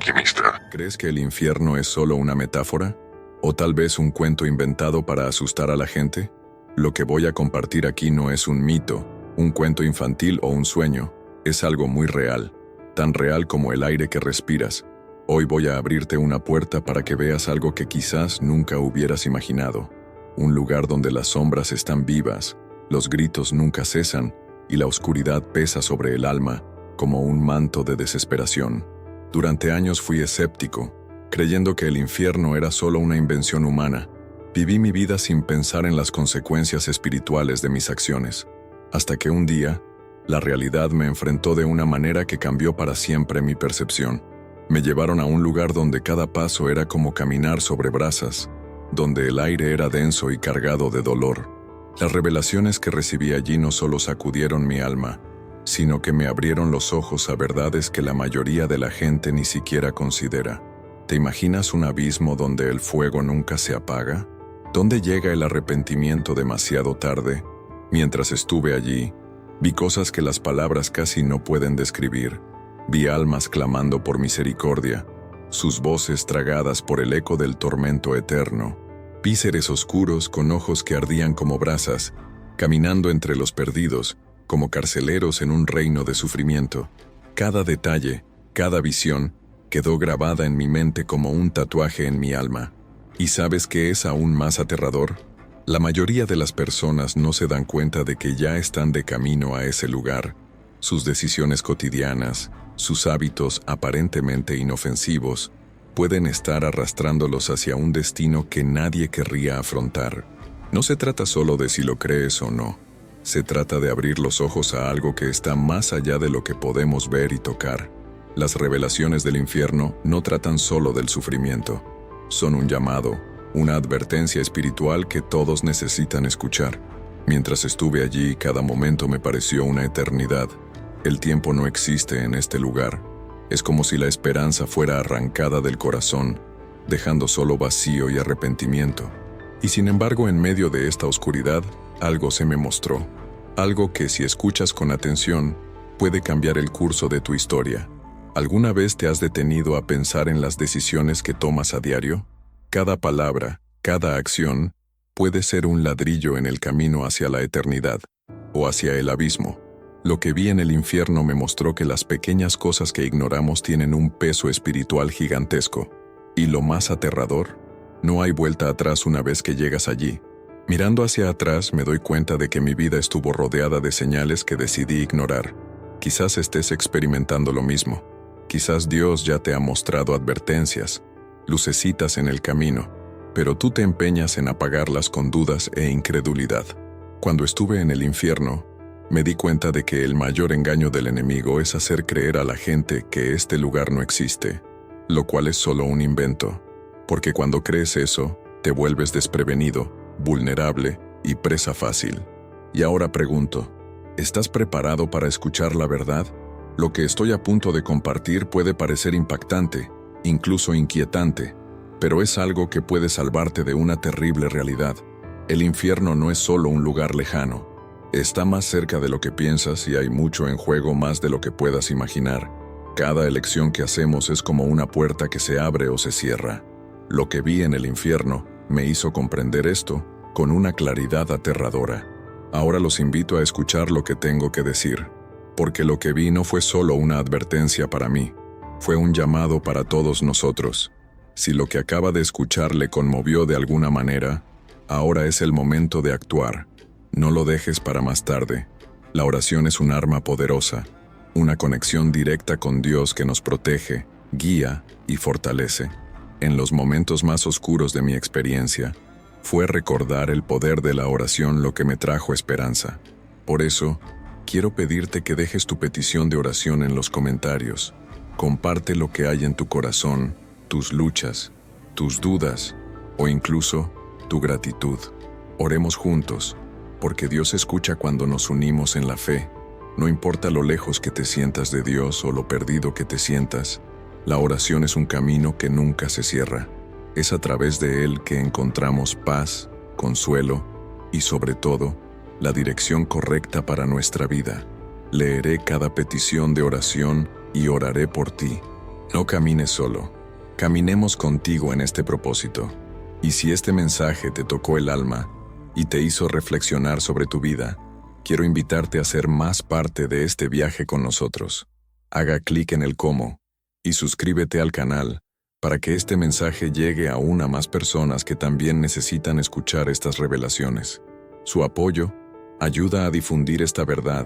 optimista. ¿Crees que el infierno es solo una metáfora? ¿O tal vez un cuento inventado para asustar a la gente? Lo que voy a compartir aquí no es un mito, un cuento infantil o un sueño. Es algo muy real, tan real como el aire que respiras. Hoy voy a abrirte una puerta para que veas algo que quizás nunca hubieras imaginado. Un lugar donde las sombras están vivas, los gritos nunca cesan y la oscuridad pesa sobre el alma como un manto de desesperación. Durante años fui escéptico, creyendo que el infierno era solo una invención humana. Viví mi vida sin pensar en las consecuencias espirituales de mis acciones, hasta que un día, la realidad me enfrentó de una manera que cambió para siempre mi percepción. Me llevaron a un lugar donde cada paso era como caminar sobre brasas, donde el aire era denso y cargado de dolor. Las revelaciones que recibí allí no solo sacudieron mi alma, sino que me abrieron los ojos a verdades que la mayoría de la gente ni siquiera considera. ¿Te imaginas un abismo donde el fuego nunca se apaga? ¿Dónde llega el arrepentimiento demasiado tarde? Mientras estuve allí, vi cosas que las palabras casi no pueden describir. Vi almas clamando por misericordia, sus voces tragadas por el eco del tormento eterno. Vi seres oscuros con ojos que ardían como brasas, caminando entre los perdidos, como carceleros en un reino de sufrimiento. Cada detalle, cada visión, quedó grabada en mi mente como un tatuaje en mi alma. ¿Y sabes qué es aún más aterrador? La mayoría de las personas no se dan cuenta de que ya están de camino a ese lugar. Sus decisiones cotidianas, sus hábitos aparentemente inofensivos, pueden estar arrastrándolos hacia un destino que nadie querría afrontar. No se trata solo de si lo crees o no. Se trata de abrir los ojos a algo que está más allá de lo que podemos ver y tocar. Las revelaciones del infierno no tratan solo del sufrimiento. Son un llamado, una advertencia espiritual que todos necesitan escuchar. Mientras estuve allí, cada momento me pareció una eternidad. El tiempo no existe en este lugar. Es como si la esperanza fuera arrancada del corazón, dejando solo vacío y arrepentimiento. Y sin embargo, en medio de esta oscuridad, algo se me mostró. Algo que, si escuchas con atención, puede cambiar el curso de tu historia. ¿Alguna vez te has detenido a pensar en las decisiones que tomas a diario? Cada palabra, cada acción, puede ser un ladrillo en el camino hacia la eternidad, o hacia el abismo. Lo que vi en el infierno me mostró que las pequeñas cosas que ignoramos tienen un peso espiritual gigantesco. Y lo más aterrador, no hay vuelta atrás una vez que llegas allí. Mirando hacia atrás me doy cuenta de que mi vida estuvo rodeada de señales que decidí ignorar. Quizás estés experimentando lo mismo. Quizás Dios ya te ha mostrado advertencias, lucecitas en el camino, pero tú te empeñas en apagarlas con dudas e incredulidad. Cuando estuve en el infierno, me di cuenta de que el mayor engaño del enemigo es hacer creer a la gente que este lugar no existe, lo cual es solo un invento, porque cuando crees eso, te vuelves desprevenido, vulnerable y presa fácil. Y ahora pregunto, ¿estás preparado para escuchar la verdad? Lo que estoy a punto de compartir puede parecer impactante, incluso inquietante, pero es algo que puede salvarte de una terrible realidad. El infierno no es solo un lugar lejano. Está más cerca de lo que piensas y hay mucho en juego, más de lo que puedas imaginar. Cada elección que hacemos es como una puerta que se abre o se cierra. Lo que vi en el infierno me hizo comprender esto con una claridad aterradora. Ahora los invito a escuchar lo que tengo que decir, porque lo que vi no fue solo una advertencia para mí, fue un llamado para todos nosotros. Si lo que acaba de escuchar le conmovió de alguna manera, ahora es el momento de actuar. No lo dejes para más tarde. La oración es un arma poderosa, una conexión directa con Dios que nos protege, guía y fortalece. En los momentos más oscuros de mi experiencia, fue recordar el poder de la oración lo que me trajo esperanza. Por eso, quiero pedirte que dejes tu petición de oración en los comentarios. Comparte lo que hay en tu corazón, tus luchas, tus dudas o incluso tu gratitud. Oremos juntos, porque Dios escucha cuando nos unimos en la fe. No importa lo lejos que te sientas de Dios o lo perdido que te sientas, la oración es un camino que nunca se cierra. Es a través de él que encontramos paz, consuelo y, sobre todo, la dirección correcta para nuestra vida. Leeré cada petición de oración y oraré por ti. No camines solo. Caminemos contigo en este propósito. Y si este mensaje te tocó el alma y te hizo reflexionar sobre tu vida, quiero invitarte a ser más parte de este viaje con nosotros. Haga clic en el cómo y suscríbete al canal para que este mensaje llegue aún a más personas que también necesitan escuchar estas revelaciones. Su apoyo ayuda a difundir esta verdad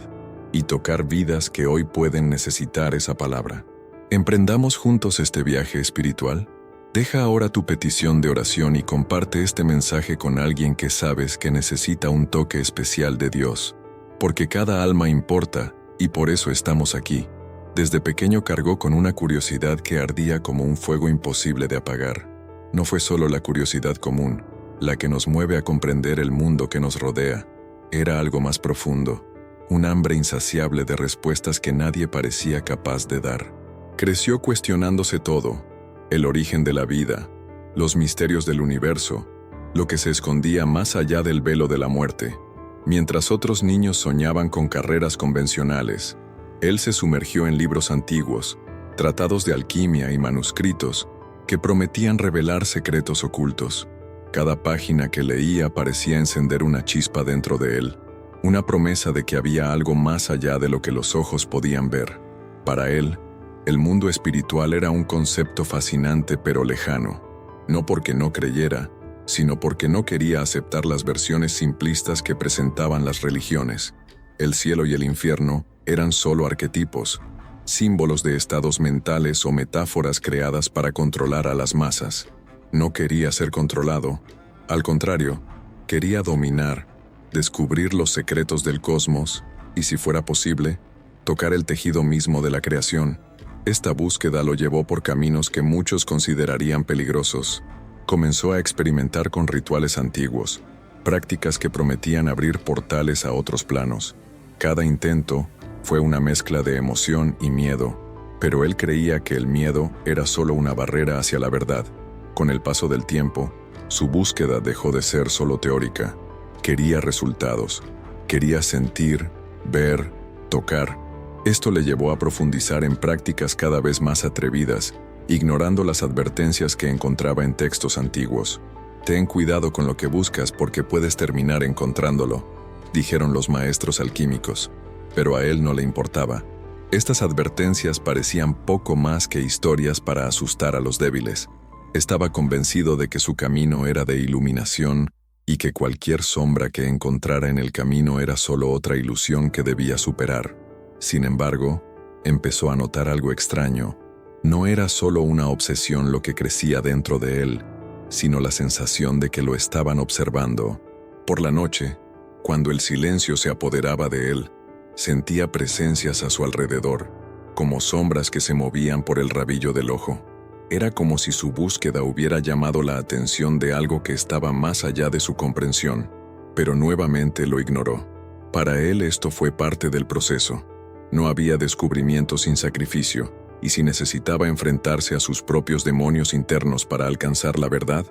y tocar vidas que hoy pueden necesitar esa palabra. Emprendamos juntos este viaje espiritual. Deja ahora tu petición de oración y comparte este mensaje con alguien que sabes que necesita un toque especial de Dios, porque cada alma importa y por eso estamos aquí. Desde pequeño cargó con una curiosidad que ardía como un fuego imposible de apagar. No fue solo la curiosidad común, la que nos mueve a comprender el mundo que nos rodea. Era algo más profundo, un hambre insaciable de respuestas que nadie parecía capaz de dar. Creció cuestionándose todo, el origen de la vida, los misterios del universo, lo que se escondía más allá del velo de la muerte. Mientras otros niños soñaban con carreras convencionales, él se sumergió en libros antiguos, tratados de alquimia y manuscritos que prometían revelar secretos ocultos. Cada página que leía parecía encender una chispa dentro de él, una promesa de que había algo más allá de lo que los ojos podían ver. Para él, el mundo espiritual era un concepto fascinante pero lejano, no porque no creyera, sino porque no quería aceptar las versiones simplistas que presentaban las religiones. El cielo y el infierno eran solo arquetipos, símbolos de estados mentales o metáforas creadas para controlar a las masas. No quería ser controlado, al contrario, quería dominar, descubrir los secretos del cosmos y, si fuera posible, tocar el tejido mismo de la creación. Esta búsqueda lo llevó por caminos que muchos considerarían peligrosos. Comenzó a experimentar con rituales antiguos, prácticas que prometían abrir portales a otros planos. Cada intento fue una mezcla de emoción y miedo, pero él creía que el miedo era solo una barrera hacia la verdad. Con el paso del tiempo, su búsqueda dejó de ser solo teórica. Quería resultados, quería sentir, ver, tocar. Esto le llevó a profundizar en prácticas cada vez más atrevidas, ignorando las advertencias que encontraba en textos antiguos. Ten cuidado con lo que buscas porque puedes terminar encontrándolo, dijeron los maestros alquímicos, pero a él no le importaba. Estas advertencias parecían poco más que historias para asustar a los débiles. Estaba convencido de que su camino era de iluminación y que cualquier sombra que encontrara en el camino era solo otra ilusión que debía superar. Sin embargo, empezó a notar algo extraño. No era solo una obsesión lo que crecía dentro de él, sino la sensación de que lo estaban observando. Por la noche, cuando el silencio se apoderaba de él, sentía presencias a su alrededor, como sombras que se movían por el rabillo del ojo. Era como si su búsqueda hubiera llamado la atención de algo que estaba más allá de su comprensión, pero nuevamente lo ignoró. Para él esto fue parte del proceso. No había descubrimiento sin sacrificio, y si necesitaba enfrentarse a sus propios demonios internos para alcanzar la verdad,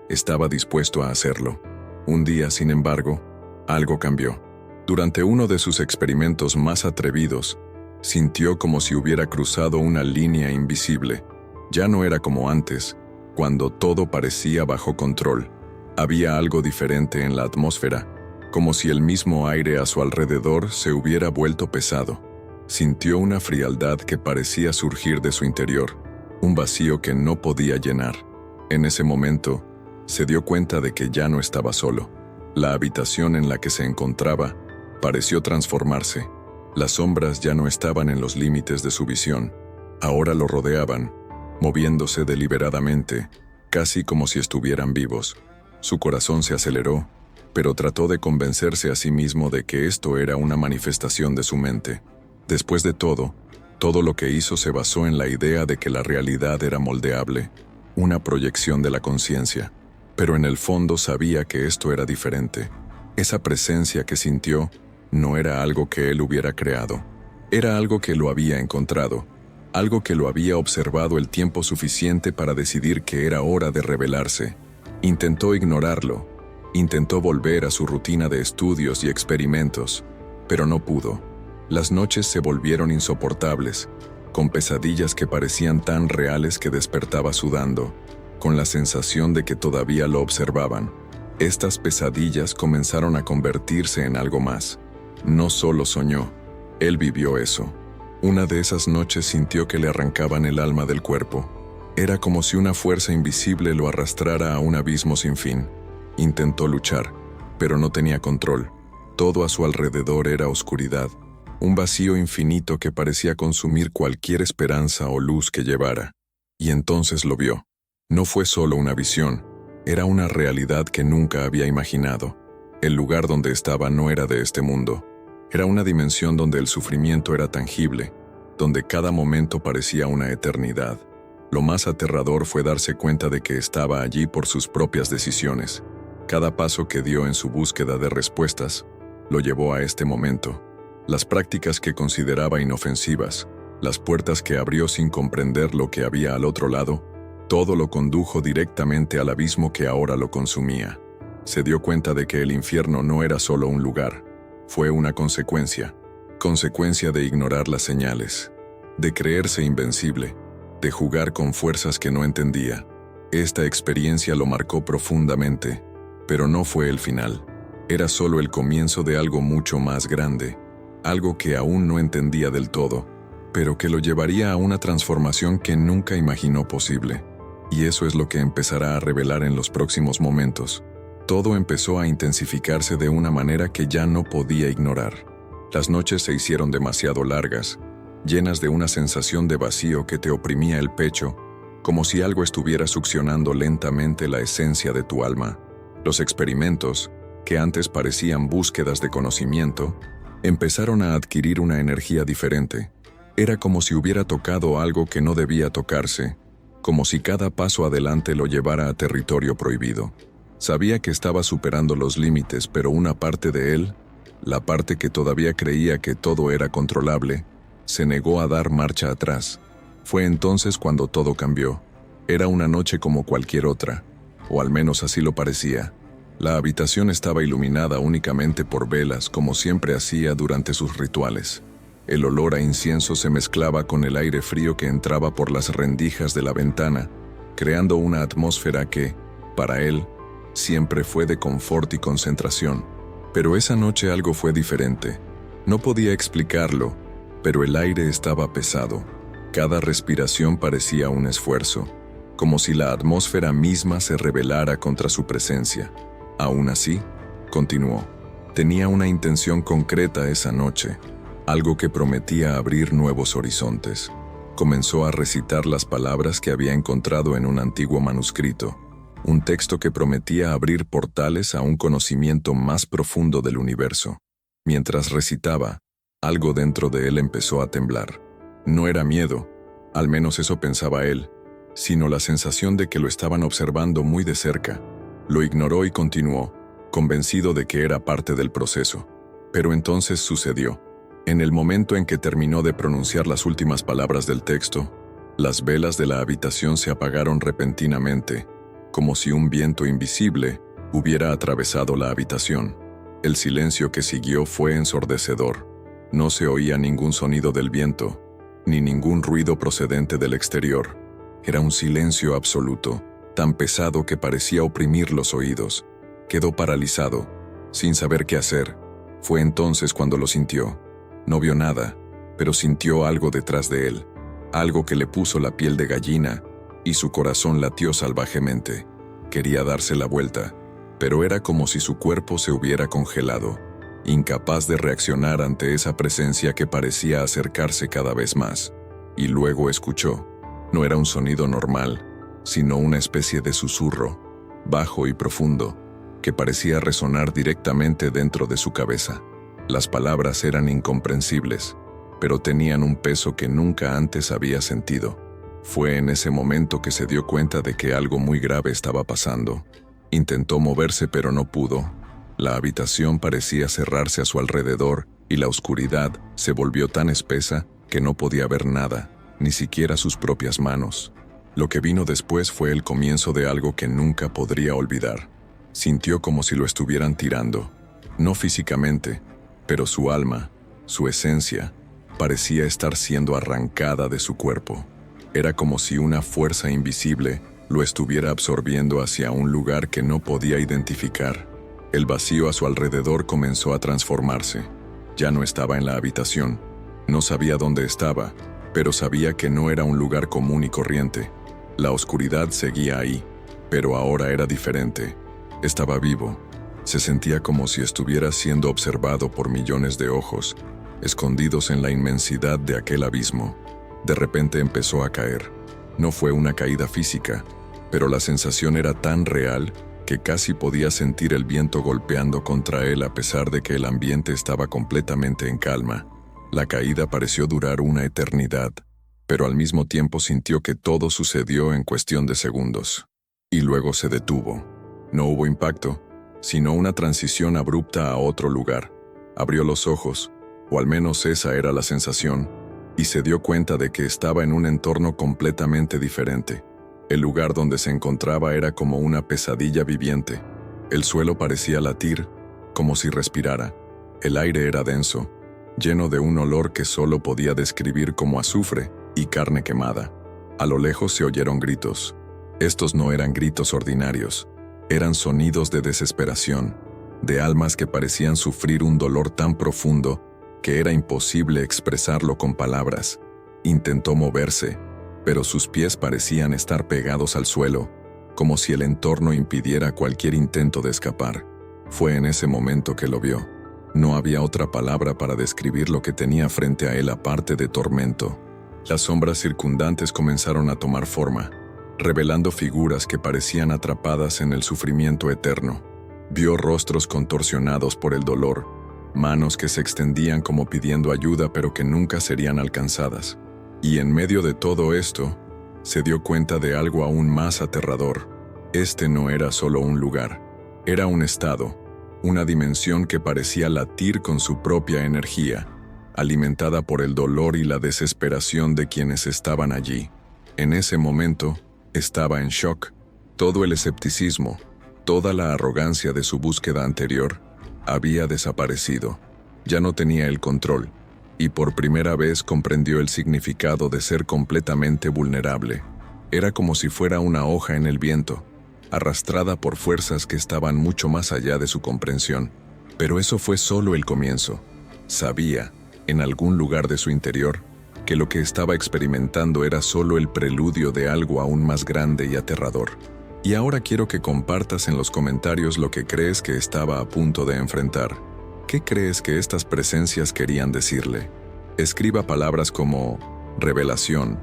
estaba dispuesto a hacerlo. Un día, sin embargo, algo cambió. Durante uno de sus experimentos más atrevidos, sintió como si hubiera cruzado una línea invisible. Ya no era como antes, cuando todo parecía bajo control. Había algo diferente en la atmósfera, como si el mismo aire a su alrededor se hubiera vuelto pesado. Sintió una frialdad que parecía surgir de su interior, un vacío que no podía llenar. En ese momento, se dio cuenta de que ya no estaba solo. La habitación en la que se encontraba pareció transformarse. Las sombras ya no estaban en los límites de su visión. Ahora lo rodeaban, moviéndose deliberadamente, casi como si estuvieran vivos. Su corazón se aceleró, pero trató de convencerse a sí mismo de que esto era una manifestación de su mente. Después de todo lo que hizo se basó en la idea de que la realidad era moldeable, una proyección de la conciencia. Pero en el fondo sabía que esto era diferente. Esa presencia que sintió no era algo que él hubiera creado. Era algo que lo había encontrado, algo que lo había observado el tiempo suficiente para decidir que era hora de revelarse. Intentó ignorarlo, intentó volver a su rutina de estudios y experimentos, pero no pudo. Las noches se volvieron insoportables, con pesadillas que parecían tan reales que despertaba sudando, con la sensación de que todavía lo observaban. Estas pesadillas comenzaron a convertirse en algo más. No solo soñó, él vivió eso. Una de esas noches sintió que le arrancaban el alma del cuerpo. Era como si una fuerza invisible lo arrastrara a un abismo sin fin. Intentó luchar, pero no tenía control. Todo a su alrededor era oscuridad, un vacío infinito que parecía consumir cualquier esperanza o luz que llevara. Y entonces lo vio. No fue solo una visión, era una realidad que nunca había imaginado. El lugar donde estaba no era de este mundo. Era una dimensión donde el sufrimiento era tangible, donde cada momento parecía una eternidad. Lo más aterrador fue darse cuenta de que estaba allí por sus propias decisiones. Cada paso que dio en su búsqueda de respuestas lo llevó a este momento. Las prácticas que consideraba inofensivas, las puertas que abrió sin comprender lo que había al otro lado, todo lo condujo directamente al abismo que ahora lo consumía. Se dio cuenta de que el infierno no era solo un lugar, fue una consecuencia de ignorar las señales, de creerse invencible, de jugar con fuerzas que no entendía. Esta experiencia lo marcó profundamente, pero no fue el final. Era solo el comienzo de algo mucho más grande, algo que aún no entendía del todo, pero que lo llevaría a una transformación que nunca imaginó posible. Y eso es lo que empezará a revelar en los próximos momentos. Todo empezó a intensificarse de una manera que ya no podía ignorar. Las noches se hicieron demasiado largas, llenas de una sensación de vacío que te oprimía el pecho, como si algo estuviera succionando lentamente la esencia de tu alma. Los experimentos, que antes parecían búsquedas de conocimiento, empezaron a adquirir una energía diferente. Era como si hubiera tocado algo que no debía tocarse, como si cada paso adelante lo llevara a territorio prohibido. Sabía que estaba superando los límites, pero una parte de él, la parte que todavía creía que todo era controlable, se negó a dar marcha atrás. Fue entonces cuando todo cambió. Era una noche como cualquier otra, o al menos así lo parecía. La habitación estaba iluminada únicamente por velas, como siempre hacía durante sus rituales. El olor a incienso se mezclaba con el aire frío que entraba por las rendijas de la ventana, creando una atmósfera que, para él, siempre fue de confort y concentración. Pero esa noche algo fue diferente. No podía explicarlo, pero el aire estaba pesado. Cada respiración parecía un esfuerzo, como si la atmósfera misma se rebelara contra su presencia. Aún así, continuó. Tenía una intención concreta esa noche, algo que prometía abrir nuevos horizontes. Comenzó a recitar las palabras que había encontrado en un antiguo manuscrito, un texto que prometía abrir portales a un conocimiento más profundo del universo. Mientras recitaba, algo dentro de él empezó a temblar. No era miedo, al menos eso pensaba él, sino la sensación de que lo estaban observando muy de cerca. Lo ignoró y continuó, convencido de que era parte del proceso. Pero entonces sucedió. En el momento en que terminó de pronunciar las últimas palabras del texto, las velas de la habitación se apagaron repentinamente, como si un viento invisible hubiera atravesado la habitación. El silencio que siguió fue ensordecedor. No se oía ningún sonido del viento, ni ningún ruido procedente del exterior. Era un silencio absoluto, tan pesado que parecía oprimir los oídos. Quedó paralizado, sin saber qué hacer. Fue entonces cuando lo sintió. No vio nada, pero sintió algo detrás de él, algo que le puso la piel de gallina, y su corazón latió salvajemente. Quería darse la vuelta, pero era como si su cuerpo se hubiera congelado, incapaz de reaccionar ante esa presencia que parecía acercarse cada vez más. Y luego escuchó. No era un sonido normal, sino una especie de susurro, bajo y profundo, que parecía resonar directamente dentro de su cabeza. Las palabras eran incomprensibles, pero tenían un peso que nunca antes había sentido. Fue en ese momento que se dio cuenta de que algo muy grave estaba pasando. Intentó moverse pero no pudo. La habitación parecía cerrarse a su alrededor y la oscuridad se volvió tan espesa que no podía ver nada, ni siquiera sus propias manos. Lo que vino después fue el comienzo de algo que nunca podría olvidar. Sintió como si lo estuvieran tirando, no físicamente, pero su alma, su esencia, parecía estar siendo arrancada de su cuerpo. Era como si una fuerza invisible lo estuviera absorbiendo hacia un lugar que no podía identificar. El vacío a su alrededor comenzó a transformarse. Ya no estaba en la habitación. No sabía dónde estaba, pero sabía que no era un lugar común y corriente. La oscuridad seguía ahí, pero ahora era diferente. Estaba vivo. Se sentía como si estuviera siendo observado por millones de ojos, escondidos en la inmensidad de aquel abismo. De repente empezó a caer. No fue una caída física, pero la sensación era tan real que casi podía sentir el viento golpeando contra él a pesar de que el ambiente estaba completamente en calma. La caída pareció durar una eternidad, pero al mismo tiempo sintió que todo sucedió en cuestión de segundos. Y luego se detuvo. No hubo impacto, sino una transición abrupta a otro lugar. Abrió los ojos, o al menos esa era la sensación, y se dio cuenta de que estaba en un entorno completamente diferente. El lugar donde se encontraba era como una pesadilla viviente. El suelo parecía latir, como si respirara. El aire era denso, lleno de un olor que solo podía describir como azufre y carne quemada. A lo lejos se oyeron gritos. Estos no eran gritos ordinarios, eran sonidos de desesperación, de almas que parecían sufrir un dolor tan profundo que era imposible expresarlo con palabras. Intentó moverse, pero sus pies parecían estar pegados al suelo, como si el entorno impidiera cualquier intento de escapar. Fue en ese momento que lo vio. No había otra palabra para describir lo que tenía frente a él aparte de tormento. Las sombras circundantes comenzaron a tomar forma, revelando figuras que parecían atrapadas en el sufrimiento eterno. Vio rostros contorsionados por el dolor, manos que se extendían como pidiendo ayuda pero que nunca serían alcanzadas. Y en medio de todo esto, se dio cuenta de algo aún más aterrador. Este no era solo un lugar, era un estado, una dimensión que parecía latir con su propia energía, alimentada por el dolor y la desesperación de quienes estaban allí. En ese momento, estaba en shock. Todo el escepticismo, toda la arrogancia de su búsqueda anterior, había desaparecido. Ya no tenía el control, y por primera vez comprendió el significado de ser completamente vulnerable. Era como si fuera una hoja en el viento, arrastrada por fuerzas que estaban mucho más allá de su comprensión. Pero eso fue solo el comienzo. Sabía, en algún lugar de su interior, que lo que estaba experimentando era solo el preludio de algo aún más grande y aterrador. Y ahora quiero que compartas en los comentarios lo que crees que estaba a punto de enfrentar. ¿Qué crees que estas presencias querían decirle? Escriba palabras como revelación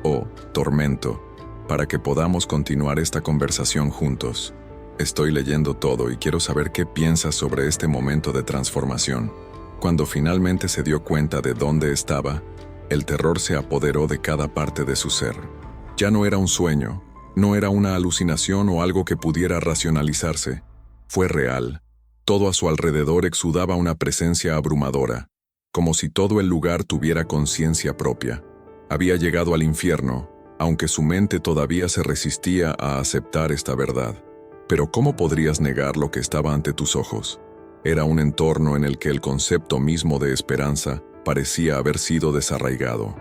o tormento para que podamos continuar esta conversación juntos. Estoy leyendo todo y quiero saber qué piensas sobre este momento de transformación. Cuando finalmente se dio cuenta de dónde estaba, el terror se apoderó de cada parte de su ser. Ya no era un sueño, no era una alucinación o algo que pudiera racionalizarse. Fue real. Todo a su alrededor exudaba una presencia abrumadora, como si todo el lugar tuviera conciencia propia. Había llegado al infierno, aunque su mente todavía se resistía a aceptar esta verdad. Pero ¿cómo podrías negar lo que estaba ante tus ojos? Era un entorno en el que el concepto mismo de esperanza parecía haber sido desarraigado.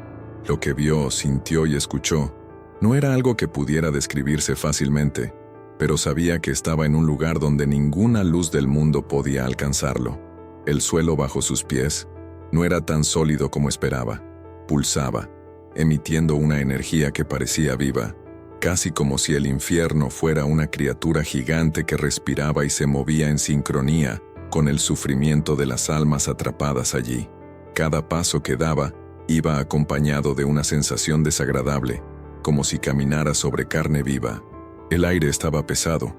Lo que vio, sintió y escuchó no era algo que pudiera describirse fácilmente, pero sabía que estaba en un lugar donde ninguna luz del mundo podía alcanzarlo. El suelo bajo sus pies no era tan sólido como esperaba. Pulsaba, emitiendo una energía que parecía viva, casi como si el infierno fuera una criatura gigante que respiraba y se movía en sincronía con el sufrimiento de las almas atrapadas allí. Cada paso que daba iba acompañado de una sensación desagradable, como si caminara sobre carne viva. El aire estaba pesado,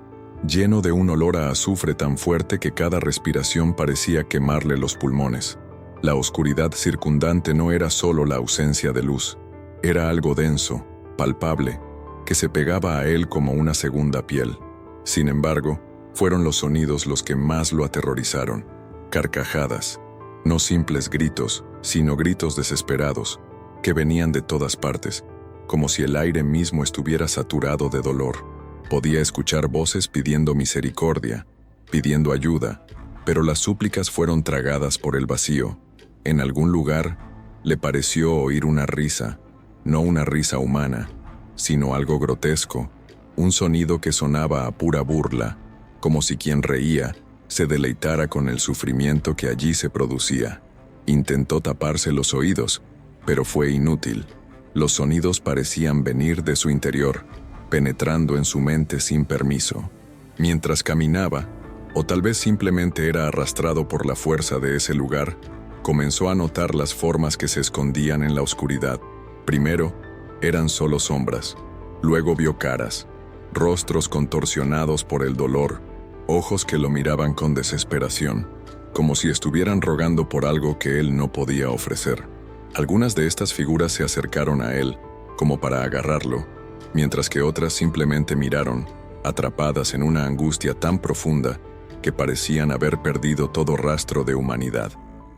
lleno de un olor a azufre tan fuerte que cada respiración parecía quemarle los pulmones. La oscuridad circundante no era solo la ausencia de luz, era algo denso, palpable, que se pegaba a él como una segunda piel. Sin embargo, fueron los sonidos los que más lo aterrorizaron. Carcajadas, no simples gritos, sino gritos desesperados, que venían de todas partes, como si el aire mismo estuviera saturado de dolor. Podía escuchar voces pidiendo misericordia, pidiendo ayuda, pero las súplicas fueron tragadas por el vacío. En algún lugar, Le pareció oír una risa, no una risa humana, sino algo grotesco, un sonido que sonaba a pura burla, como si quien reía se deleitara con el sufrimiento que allí se producía. Intentó taparse los oídos, pero fue inútil. Los sonidos parecían venir de su interior, penetrando en su mente sin permiso. Mientras caminaba, o tal vez simplemente era arrastrado por la fuerza de ese lugar, comenzó a notar las formas que se escondían en la oscuridad. Primero, eran solo sombras. Luego vio caras, rostros contorsionados por el dolor, ojos que lo miraban con desesperación, como si estuvieran rogando por algo que él no podía ofrecer. Algunas de estas figuras se acercaron a él, como para agarrarlo, mientras que otras simplemente miraron, atrapadas en una angustia tan profunda que parecían haber perdido todo rastro de humanidad.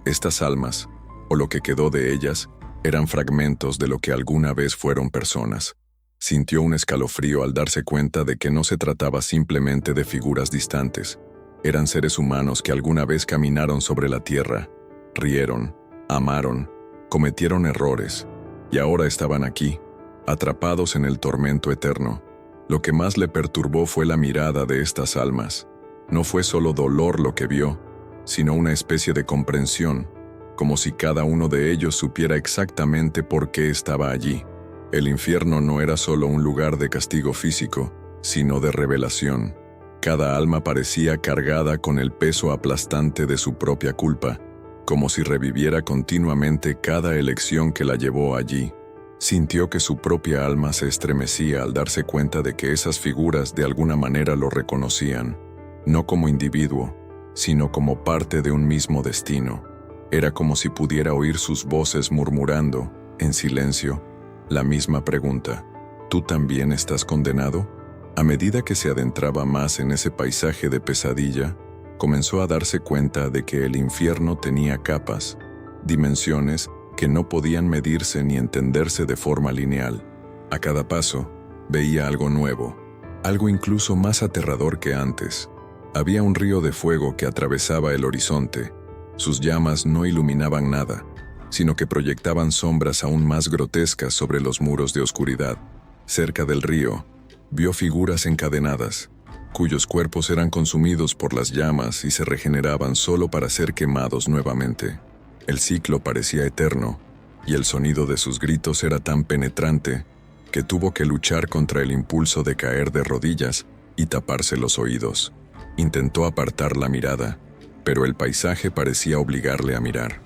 Estas almas, o lo que quedó de ellas, eran fragmentos de lo que alguna vez fueron personas. Sintió un escalofrío al darse cuenta de que no se trataba simplemente de figuras distantes. Eran seres humanos que alguna vez caminaron sobre la tierra, rieron, amaron, cometieron errores, y ahora estaban aquí, atrapados en el tormento eterno. Lo que más le perturbó fue la mirada de estas almas. No fue solo dolor lo que vio, sino una especie de comprensión, como si cada uno de ellos supiera exactamente por qué estaba allí. El infierno no era solo un lugar de castigo físico, sino de revelación. Cada alma parecía cargada con el peso aplastante de su propia culpa, como si reviviera continuamente cada elección que la llevó allí. Sintió que su propia alma se estremecía al darse cuenta de que esas figuras de alguna manera lo reconocían, no como individuo, sino como parte de un mismo destino. Era como si pudiera oír sus voces murmurando, en silencio, la misma pregunta: ¿tú también estás condenado? A medida que se adentraba más en ese paisaje de pesadilla, comenzó a darse cuenta de que el infierno tenía capas, dimensiones que no podían medirse ni entenderse de forma lineal. A cada paso, veía algo nuevo, algo incluso más aterrador que antes. Había un río de fuego que atravesaba el horizonte. Sus llamas no iluminaban nada, sino que proyectaban sombras aún más grotescas sobre los muros de oscuridad. Cerca del río, vio figuras encadenadas, cuyos cuerpos eran consumidos por las llamas y se regeneraban solo para ser quemados nuevamente. El ciclo parecía eterno, y el sonido de sus gritos era tan penetrante que tuvo que luchar contra el impulso de caer de rodillas y taparse los oídos. Intentó apartar la mirada, pero el paisaje parecía obligarle a mirar.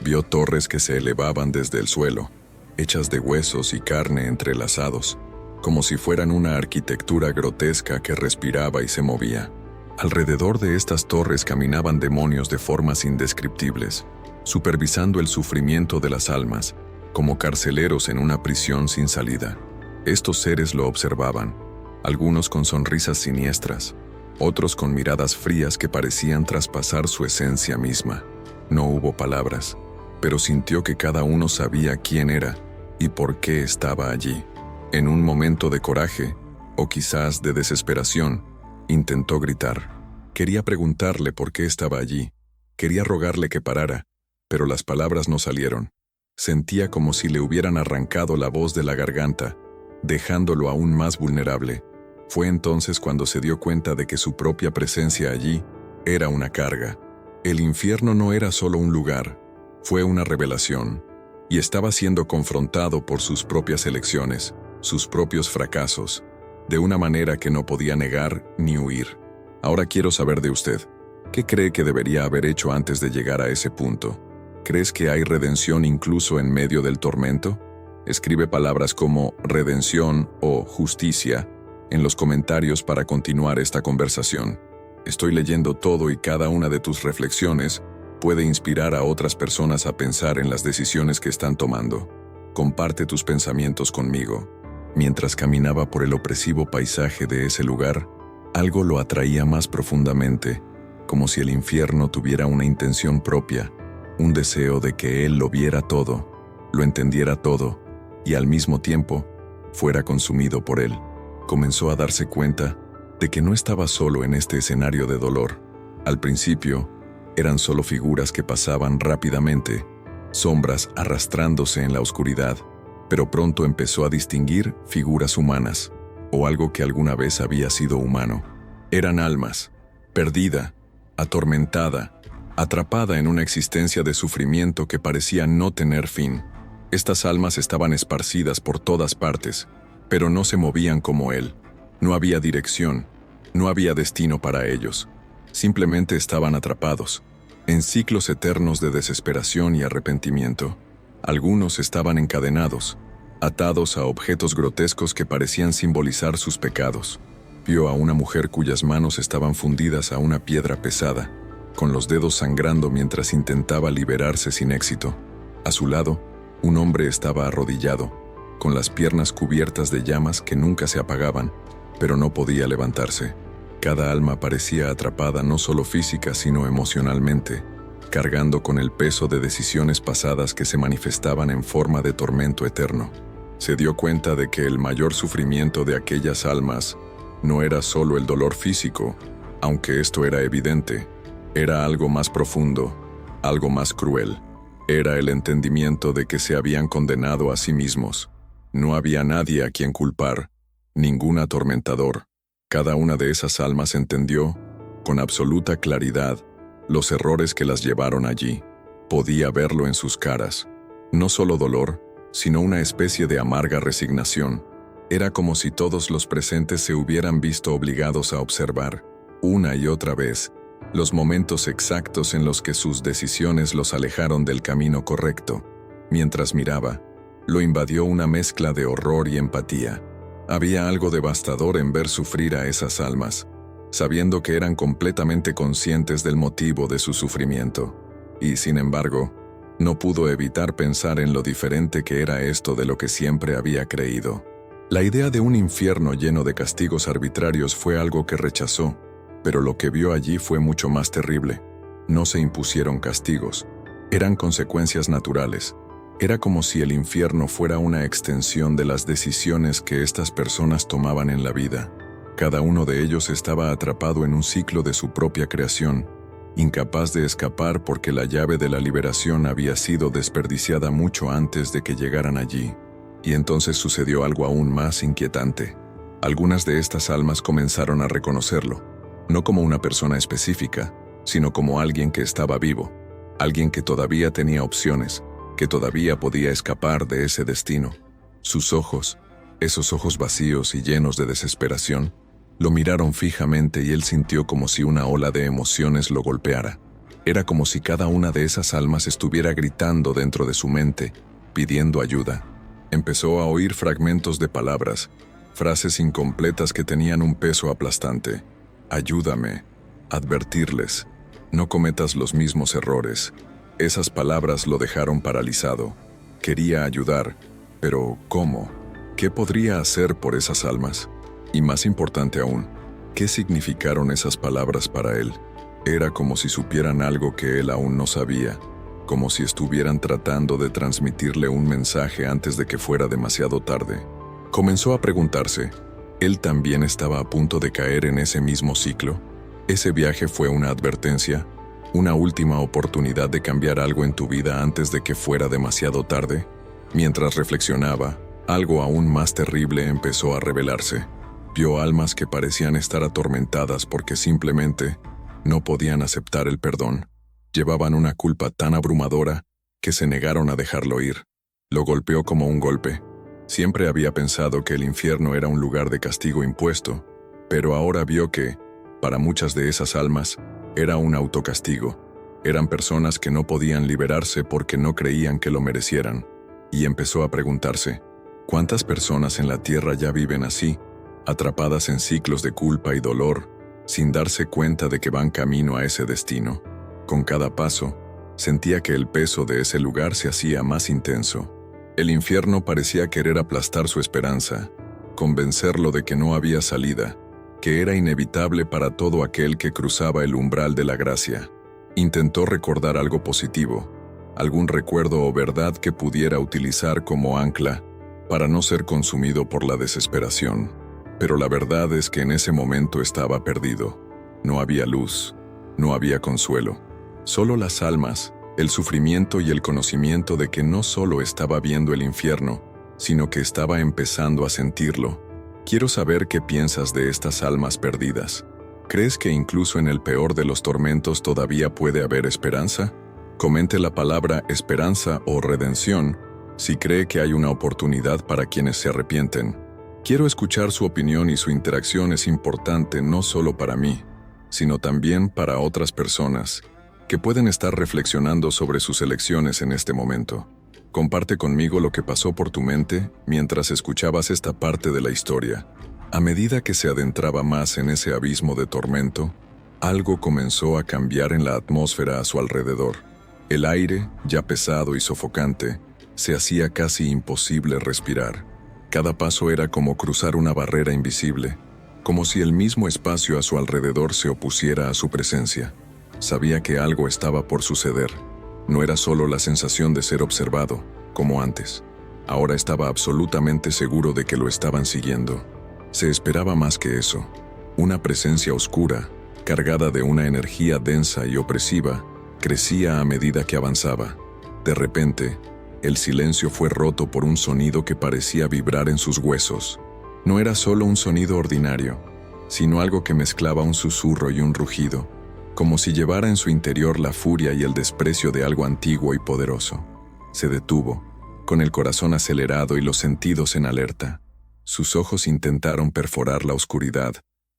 Vio torres que se elevaban desde el suelo, hechas de huesos y carne entrelazados, como si fueran una arquitectura grotesca que respiraba y se movía. Alrededor de estas torres caminaban demonios de formas indescriptibles, supervisando el sufrimiento de las almas, como carceleros en una prisión sin salida. Estos seres lo observaban, algunos con sonrisas siniestras, otros con miradas frías que parecían traspasar su esencia misma. No hubo palabras, pero sintió que cada uno sabía quién era y por qué estaba allí. En un momento de coraje, o quizás de desesperación, intentó gritar. Quería preguntarle por qué estaba allí, quería rogarle que parara, pero las palabras no salieron. Sentía como si le hubieran arrancado la voz de la garganta, dejándolo aún más vulnerable. Fue entonces cuando se dio cuenta de que su propia presencia allí era una carga. El infierno no era solo un lugar, fue una revelación, y estaba siendo confrontado por sus propias elecciones, sus propios fracasos, de una manera que no podía negar ni huir. Ahora quiero saber de usted, ¿qué cree que debería haber hecho antes de llegar a ese punto? ¿Crees que hay redención incluso en medio del tormento? Escribe palabras como redención o justicia en los comentarios para continuar esta conversación. Estoy leyendo todo y cada una de tus reflexiones puede inspirar a otras personas a pensar en las decisiones que están tomando. Comparte tus pensamientos conmigo. Mientras caminaba por el opresivo paisaje de ese lugar, algo lo atraía más profundamente, como si el infierno tuviera una intención propia, un deseo de que él lo viera todo, lo entendiera todo, y al mismo tiempo, fuera consumido por él. Comenzó a darse cuenta de que no estaba solo en este escenario de dolor. Al principio, eran solo figuras que pasaban rápidamente, sombras arrastrándose en la oscuridad, pero pronto empezó a distinguir figuras humanas, o algo que alguna vez había sido humano. Eran almas, perdida, atormentada, atrapada en una existencia de sufrimiento que parecía no tener fin. Estas almas estaban esparcidas por todas partes, pero no se movían como él. No había dirección, no había destino para ellos. Simplemente estaban atrapados, en ciclos eternos de desesperación y arrepentimiento. Algunos estaban encadenados, atados a objetos grotescos que parecían simbolizar sus pecados. Vio a una mujer cuyas manos estaban fundidas a una piedra pesada, con los dedos sangrando mientras intentaba liberarse sin éxito. A su lado, un hombre estaba arrodillado, con las piernas cubiertas de llamas que nunca se apagaban, pero no podía levantarse. Cada alma parecía atrapada no solo física sino emocionalmente, cargando con el peso de decisiones pasadas que se manifestaban en forma de tormento eterno. Se dio cuenta de que el mayor sufrimiento de aquellas almas no era solo el dolor físico, aunque esto era evidente, era algo más profundo, algo más cruel. Era el entendimiento de que se habían condenado a sí mismos. No había nadie a quien culpar, ningún atormentador. Cada una de esas almas entendió, con absoluta claridad, los errores que las llevaron allí. Podía verlo en sus caras. No solo dolor, sino una especie de amarga resignación. Era como si todos los presentes se hubieran visto obligados a observar, una y otra vez, los momentos exactos en los que sus decisiones los alejaron del camino correcto. Mientras miraba, lo invadió una mezcla de horror y empatía. Había algo devastador en ver sufrir a esas almas, sabiendo que eran completamente conscientes del motivo de su sufrimiento. Y, sin embargo, no pudo evitar pensar en lo diferente que era esto de lo que siempre había creído. La idea de un infierno lleno de castigos arbitrarios fue algo que rechazó, pero lo que vio allí fue mucho más terrible. No se impusieron castigos, eran consecuencias naturales. Era como si el infierno fuera una extensión de las decisiones que estas personas tomaban en la vida. Cada uno de ellos estaba atrapado en un ciclo de su propia creación, incapaz de escapar porque la llave de la liberación había sido desperdiciada mucho antes de que llegaran allí. Y entonces sucedió algo aún más inquietante. Algunas de estas almas comenzaron a reconocerlo, no como una persona específica, sino como alguien que estaba vivo, alguien que todavía tenía opciones, que todavía podía escapar de ese destino. Sus ojos, esos ojos vacíos y llenos de desesperación, lo miraron fijamente y él sintió como si una ola de emociones lo golpeara. Era como si cada una de esas almas estuviera gritando dentro de su mente, pidiendo ayuda. Empezó a oír fragmentos de palabras, frases incompletas que tenían un peso aplastante. Ayúdame, advertirles, no cometas los mismos errores. Esas palabras lo dejaron paralizado. Quería ayudar, pero ¿cómo? ¿Qué podría hacer por esas almas? Y más importante aún, ¿qué significaron esas palabras para él? Era como si supieran algo que él aún no sabía, como si estuvieran tratando de transmitirle un mensaje antes de que fuera demasiado tarde. Comenzó a preguntarse, ¿él también estaba a punto de caer en ese mismo ciclo? ¿Ese viaje fue una advertencia? ¿Una última oportunidad de cambiar algo en tu vida antes de que fuera demasiado tarde? Mientras reflexionaba, algo aún más terrible empezó a revelarse. Vio almas que parecían estar atormentadas porque simplemente no podían aceptar el perdón. Llevaban una culpa tan abrumadora que se negaron a dejarlo ir. Lo golpeó como un golpe. Siempre había pensado que el infierno era un lugar de castigo impuesto, pero ahora vio que, para muchas de esas almas, era un autocastigo. Eran personas que no podían liberarse porque no creían que lo merecieran. Y empezó a preguntarse, ¿cuántas personas en la tierra ya viven así, atrapadas en ciclos de culpa y dolor, sin darse cuenta de que van camino a ese destino? Con cada paso, sentía que el peso de ese lugar se hacía más intenso. El infierno parecía querer aplastar su esperanza, convencerlo de que no había salida, que era inevitable para todo aquel que cruzaba el umbral de la gracia. Intentó recordar algo positivo, algún recuerdo o verdad que pudiera utilizar como ancla para no ser consumido por la desesperación. Pero la verdad es que en ese momento estaba perdido. No había luz, no había consuelo. Solo las almas, el sufrimiento y el conocimiento de que no solo estaba viendo el infierno, sino que estaba empezando a sentirlo. Quiero saber qué piensas de estas almas perdidas. ¿Crees que incluso en el peor de los tormentos todavía puede haber esperanza? Comente la palabra esperanza o redención si cree que hay una oportunidad para quienes se arrepienten. Quiero escuchar su opinión y su interacción es importante no solo para mí, sino también para otras personas que pueden estar reflexionando sobre sus elecciones en este momento. Comparte conmigo lo que pasó por tu mente mientras escuchabas esta parte de la historia. A medida que se adentraba más en ese abismo de tormento, algo comenzó a cambiar en la atmósfera a su alrededor. El aire, ya pesado y sofocante, se hacía casi imposible respirar. Cada paso era como cruzar una barrera invisible, como si el mismo espacio a su alrededor se opusiera a su presencia. Sabía que algo estaba por suceder. No era solo la sensación de ser observado, como antes. Ahora estaba absolutamente seguro de que lo estaban siguiendo. Se esperaba más que eso. Una presencia oscura, cargada de una energía densa y opresiva, crecía a medida que avanzaba. De repente, el silencio fue roto por un sonido que parecía vibrar en sus huesos. No era solo un sonido ordinario, sino algo que mezclaba un susurro y un rugido, como si llevara en su interior la furia y el desprecio de algo antiguo y poderoso. Se detuvo, con el corazón acelerado y los sentidos en alerta. Sus ojos intentaron perforar la oscuridad,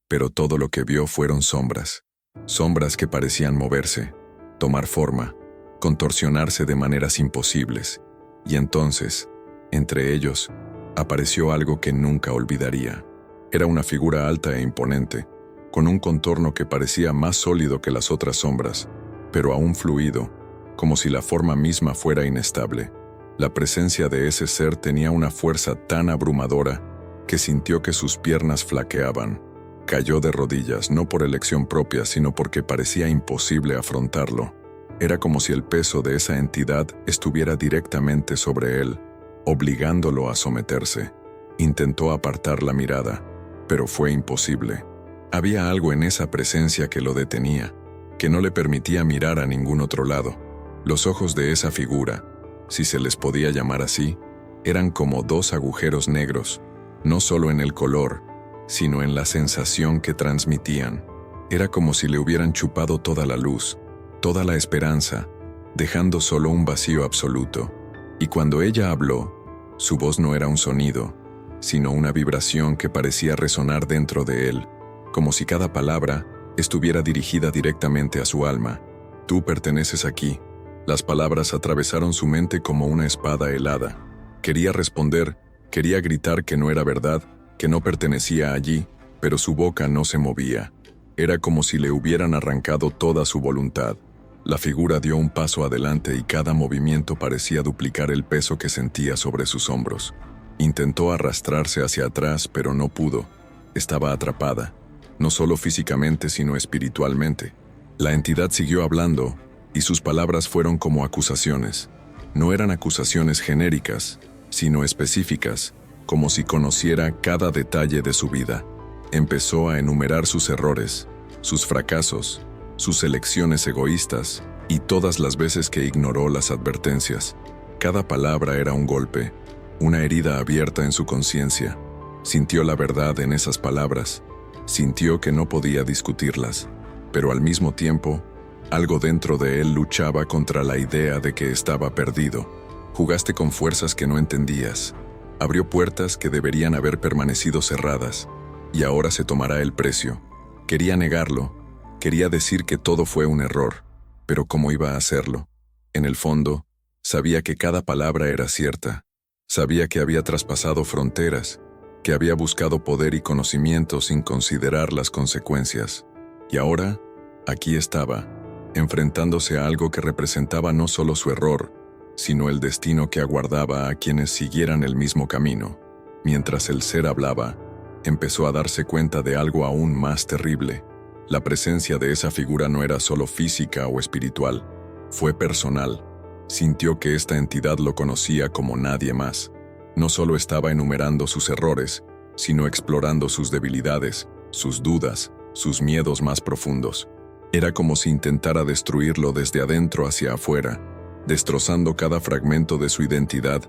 pero todo lo que vio fueron sombras. Sombras que parecían moverse, tomar forma, contorsionarse de maneras imposibles. Y entonces, entre ellos, apareció algo que nunca olvidaría. Era una figura alta e imponente, con un contorno que parecía más sólido que las otras sombras, pero aún fluido, como si la forma misma fuera inestable. La presencia de ese ser tenía una fuerza tan abrumadora que sintió que sus piernas flaqueaban. Cayó de rodillas, no por elección propia, sino porque parecía imposible afrontarlo. Era como si el peso de esa entidad estuviera directamente sobre él, obligándolo a someterse. Intentó apartar la mirada, pero fue imposible. Había algo en esa presencia que lo detenía, que no le permitía mirar a ningún otro lado. Los ojos de esa figura, si se les podía llamar así, eran como dos agujeros negros, no solo en el color, sino en la sensación que transmitían. Era como si le hubieran chupado toda la luz, toda la esperanza, dejando solo un vacío absoluto. Y cuando ella habló, su voz no era un sonido, sino una vibración que parecía resonar dentro de él, como si cada palabra estuviera dirigida directamente a su alma. Tú perteneces aquí. Las palabras atravesaron su mente como una espada helada. Quería responder, quería gritar que no era verdad, que no pertenecía allí, pero su boca no se movía. Era como si le hubieran arrancado toda su voluntad. La figura dio un paso adelante y cada movimiento parecía duplicar el peso que sentía sobre sus hombros. Intentó arrastrarse hacia atrás, pero no pudo. Estaba atrapada, no solo físicamente, sino espiritualmente. La entidad siguió hablando, y sus palabras fueron como acusaciones. No eran acusaciones genéricas, sino específicas, como si conociera cada detalle de su vida. Empezó a enumerar sus errores, sus fracasos, sus elecciones egoístas y todas las veces que ignoró las advertencias. Cada palabra era un golpe, una herida abierta en su conciencia. Sintió la verdad en esas palabras, sintió que no podía discutirlas, pero al mismo tiempo, algo dentro de él luchaba contra la idea de que estaba perdido. Jugaste con fuerzas que no entendías. Abrió puertas que deberían haber permanecido cerradas, y ahora se tomará el precio. Quería negarlo, quería decir que todo fue un error, pero ¿cómo iba a hacerlo? En el fondo, sabía que cada palabra era cierta. Sabía que había traspasado fronteras, que había buscado poder y conocimiento sin considerar las consecuencias. Y ahora, aquí estaba, enfrentándose a algo que representaba no solo su error, sino el destino que aguardaba a quienes siguieran el mismo camino. Mientras el ser hablaba, empezó a darse cuenta de algo aún más terrible. La presencia de esa figura no era solo física o espiritual, fue personal. Sintió que esta entidad lo conocía como nadie más. No solo estaba enumerando sus errores, sino explorando sus debilidades, sus dudas, sus miedos más profundos. Era como si intentara destruirlo desde adentro hacia afuera, destrozando cada fragmento de su identidad,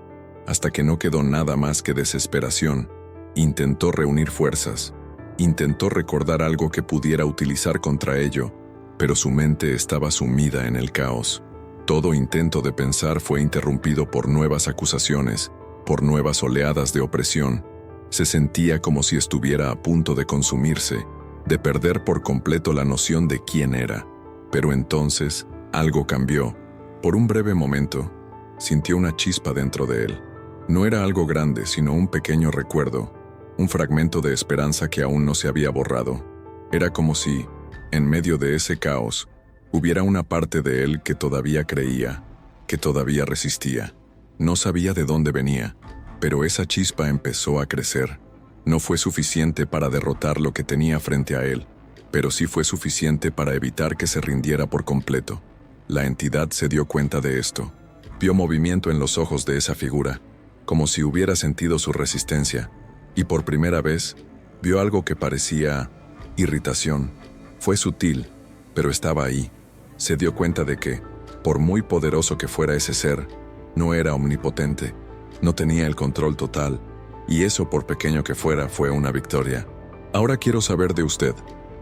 hasta que no quedó nada más que desesperación. Intentó reunir fuerzas, intentó recordar algo que pudiera utilizar contra ello, pero su mente estaba sumida en el caos. Todo intento de pensar fue interrumpido por nuevas acusaciones, por nuevas oleadas de opresión. Se sentía como si estuviera a punto de consumirse, de perder por completo la noción de quién era. Pero entonces, algo cambió. Por un breve momento, sintió una chispa dentro de él. No era algo grande, sino un pequeño recuerdo, un fragmento de esperanza que aún no se había borrado. Era como si, en medio de ese caos, hubiera una parte de él que todavía creía, que todavía resistía. No sabía de dónde venía, pero esa chispa empezó a crecer. No fue suficiente para derrotar lo que tenía frente a él, pero sí fue suficiente para evitar que se rindiera por completo. La entidad se dio cuenta de esto. Vio movimiento en los ojos de esa figura, como si hubiera sentido su resistencia, y por primera vez, vio algo que parecía irritación. Fue sutil, pero estaba ahí. Se dio cuenta de que, por muy poderoso que fuera ese ser, no era omnipotente, no tenía el control total, y eso, por pequeño que fuera, fue una victoria. Ahora quiero saber de usted,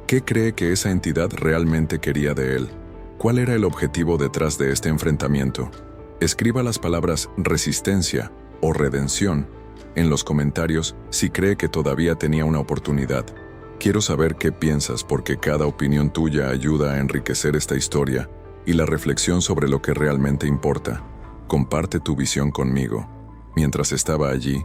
¿qué cree que esa entidad realmente quería de él? ¿Cuál era el objetivo detrás de este enfrentamiento? Escriba las palabras resistencia o redención en los comentarios si cree que todavía tenía una oportunidad. Quiero saber qué piensas porque cada opinión tuya ayuda a enriquecer esta historia y la reflexión sobre lo que realmente importa. Comparte tu visión conmigo. Mientras estaba allí,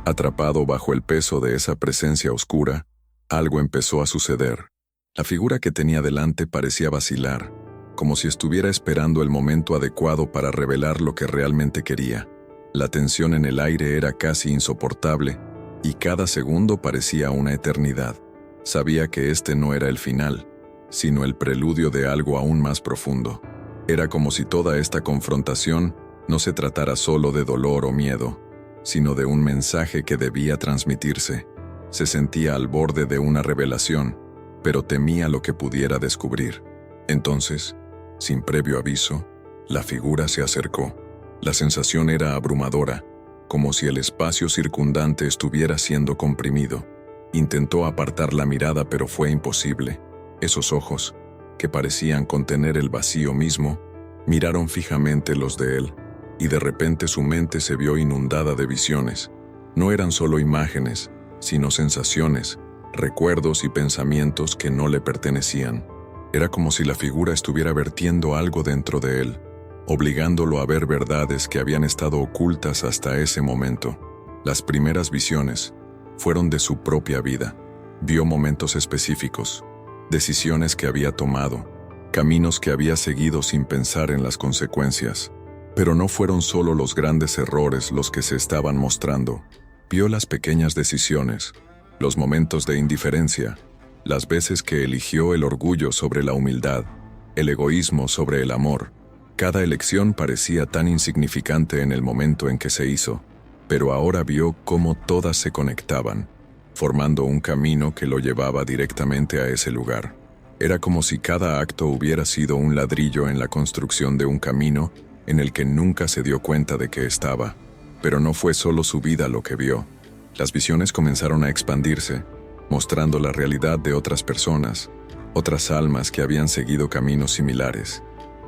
atrapado bajo el peso de esa presencia oscura, algo empezó a suceder. La figura que tenía delante parecía vacilar, como si estuviera esperando el momento adecuado para revelar lo que realmente quería. La tensión en el aire era casi insoportable, y cada segundo parecía una eternidad. Sabía que este no era el final, sino el preludio de algo aún más profundo. Era como si toda esta confrontación no se tratara solo de dolor o miedo, sino de un mensaje que debía transmitirse. Se sentía al borde de una revelación, pero temía lo que pudiera descubrir. Entonces, sin previo aviso, la figura se acercó. La sensación era abrumadora, como si el espacio circundante estuviera siendo comprimido. Intentó apartar la mirada, pero fue imposible. Esos ojos, que parecían contener el vacío mismo, miraron fijamente los de él, y de repente su mente se vio inundada de visiones. No eran solo imágenes, sino sensaciones, recuerdos y pensamientos que no le pertenecían. Era como si la figura estuviera vertiendo algo dentro de él, obligándolo a ver verdades que habían estado ocultas hasta ese momento. Las primeras visiones fueron de su propia vida. Vio momentos específicos, decisiones que había tomado, caminos que había seguido sin pensar en las consecuencias. Pero no fueron solo los grandes errores los que se estaban mostrando. Vio las pequeñas decisiones, los momentos de indiferencia, las veces que eligió el orgullo sobre la humildad, el egoísmo sobre el amor. Cada elección parecía tan insignificante en el momento en que se hizo, pero ahora vio cómo todas se conectaban, formando un camino que lo llevaba directamente a ese lugar. Era como si cada acto hubiera sido un ladrillo en la construcción de un camino en el que nunca se dio cuenta de que estaba. Pero no fue solo su vida lo que vio. Las visiones comenzaron a expandirse, mostrando la realidad de otras personas, otras almas que habían seguido caminos similares.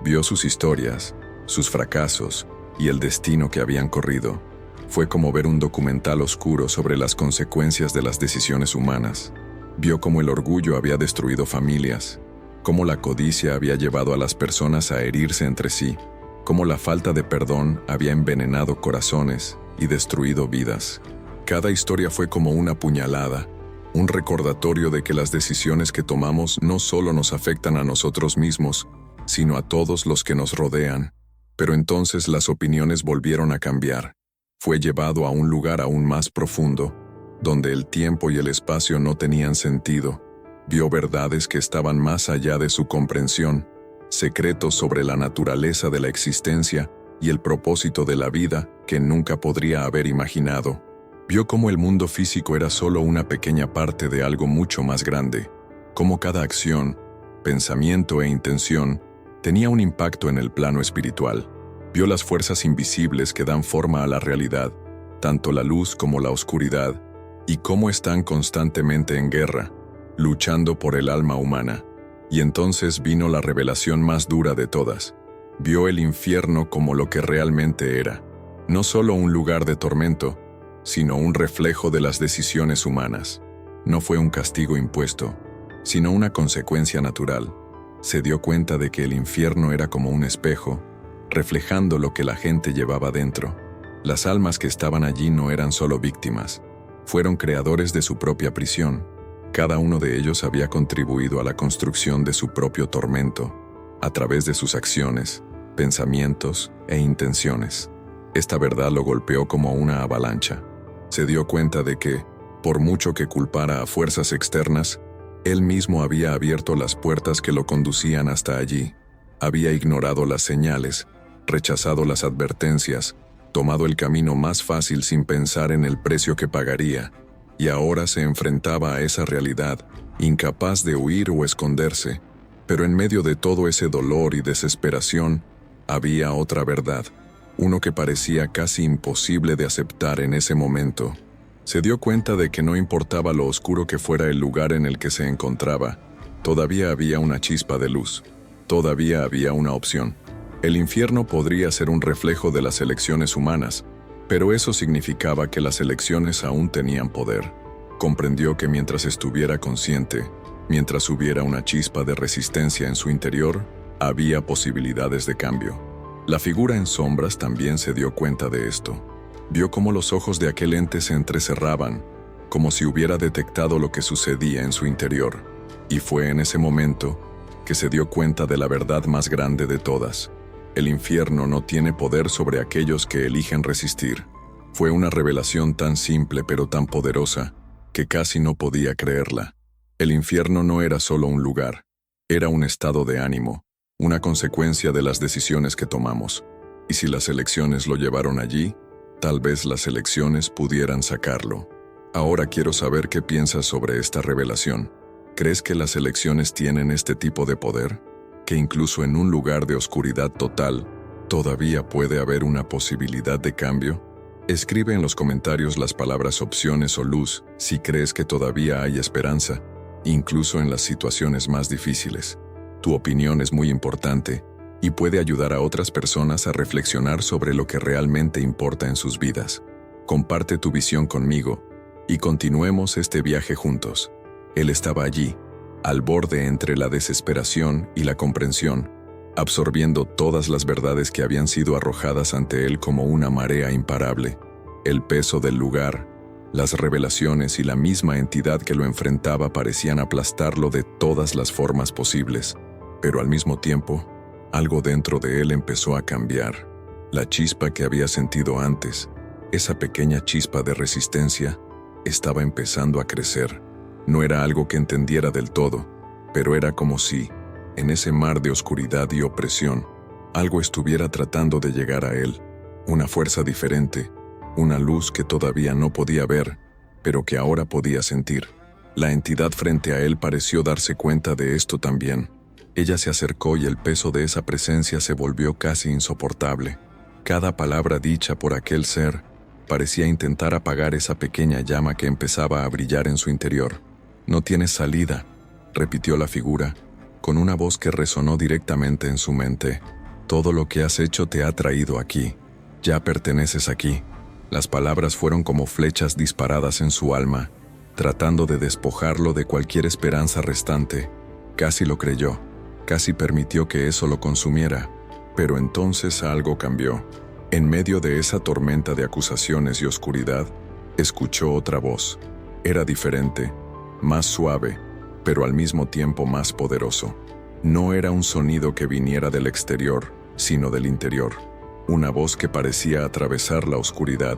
Vio sus historias, sus fracasos y el destino que habían corrido. Fue como ver un documental oscuro sobre las consecuencias de las decisiones humanas. Vio cómo el orgullo había destruido familias, cómo la codicia había llevado a las personas a herirse entre sí, cómo la falta de perdón había envenenado corazones y destruido vidas. Cada historia fue como una puñalada, un recordatorio de que las decisiones que tomamos no solo nos afectan a nosotros mismos, sino a todos los que nos rodean. Pero entonces las opiniones volvieron a cambiar. Fue llevado a un lugar aún más profundo, donde el tiempo y el espacio no tenían sentido. Vio verdades que estaban más allá de su comprensión, secretos sobre la naturaleza de la existencia y el propósito de la vida que nunca podría haber imaginado. Vio cómo el mundo físico era solo una pequeña parte de algo mucho más grande, cómo cada acción, pensamiento e intención tenía un impacto en el plano espiritual. Vio las fuerzas invisibles que dan forma a la realidad, tanto la luz como la oscuridad, y cómo están constantemente en guerra, luchando por el alma humana. Y entonces vino la revelación más dura de todas. Vio el infierno como lo que realmente era, no solo un lugar de tormento, sino un reflejo de las decisiones humanas. No fue un castigo impuesto, sino una consecuencia natural. Se dio cuenta de que el infierno era como un espejo, reflejando lo que la gente llevaba dentro. Las almas que estaban allí no eran solo víctimas, fueron creadores de su propia prisión. Cada uno de ellos había contribuido a la construcción de su propio tormento, a través de sus acciones, pensamientos e intenciones. Esta verdad lo golpeó como una avalancha. Se dio cuenta de que, por mucho que culpara a fuerzas externas, él mismo había abierto las puertas que lo conducían hasta allí. Había ignorado las señales, rechazado las advertencias, tomado el camino más fácil sin pensar en el precio que pagaría, y ahora se enfrentaba a esa realidad, incapaz de huir o esconderse. Pero en medio de todo ese dolor y desesperación, había otra verdad, uno que parecía casi imposible de aceptar en ese momento. Se dio cuenta de que no importaba lo oscuro que fuera el lugar en el que se encontraba, todavía había una chispa de luz, todavía había una opción. El infierno podría ser un reflejo de las elecciones humanas, pero eso significaba que las elecciones aún tenían poder. Comprendió que mientras estuviera consciente, mientras hubiera una chispa de resistencia en su interior, había posibilidades de cambio. La figura en sombras también se dio cuenta de esto. Vio cómo los ojos de aquel ente se entrecerraban, como si hubiera detectado lo que sucedía en su interior. Y fue en ese momento que se dio cuenta de la verdad más grande de todas. El infierno no tiene poder sobre aquellos que eligen resistir. Fue una revelación tan simple pero tan poderosa que casi no podía creerla. El infierno no era solo un lugar, era un estado de ánimo, una consecuencia de las decisiones que tomamos. Y si las elecciones lo llevaron allí, tal vez las elecciones pudieran sacarlo. Ahora quiero saber qué piensas sobre esta revelación. ¿Crees que las elecciones tienen este tipo de poder? ¿Que incluso en un lugar de oscuridad total, todavía puede haber una posibilidad de cambio? Escribe en los comentarios las palabras opciones o luz si crees que todavía hay esperanza, incluso en las situaciones más difíciles. Tu opinión es muy importante y puede ayudar a otras personas a reflexionar sobre lo que realmente importa en sus vidas. Comparte tu visión conmigo y continuemos este viaje juntos. Él estaba allí, al borde entre la desesperación y la comprensión, absorbiendo todas las verdades que habían sido arrojadas ante él como una marea imparable. El peso del lugar, las revelaciones y la misma entidad que lo enfrentaba parecían aplastarlo de todas las formas posibles. Pero al mismo tiempo, algo dentro de él empezó a cambiar. La chispa que había sentido antes, esa pequeña chispa de resistencia, estaba empezando a crecer. No era algo que entendiera del todo, pero era como si, en ese mar de oscuridad y opresión, algo estuviera tratando de llegar a él. Una fuerza diferente, una luz que todavía no podía ver, pero que ahora podía sentir. La entidad frente a él pareció darse cuenta de esto también. Ella se acercó y el peso de esa presencia se volvió casi insoportable. Cada palabra dicha por aquel ser parecía intentar apagar esa pequeña llama que empezaba a brillar en su interior. «No tienes salida», repitió la figura, con una voz que resonó directamente en su mente. «Todo lo que has hecho te ha traído aquí. Ya perteneces aquí». Las palabras fueron como flechas disparadas en su alma, tratando de despojarlo de cualquier esperanza restante. Casi lo creyó, casi permitió que eso lo consumiera, pero entonces algo cambió. En medio de esa tormenta de acusaciones y oscuridad, escuchó otra voz. Era diferente, más suave, pero al mismo tiempo más poderoso. No era un sonido que viniera del exterior, sino del interior. Una voz que parecía atravesar la oscuridad,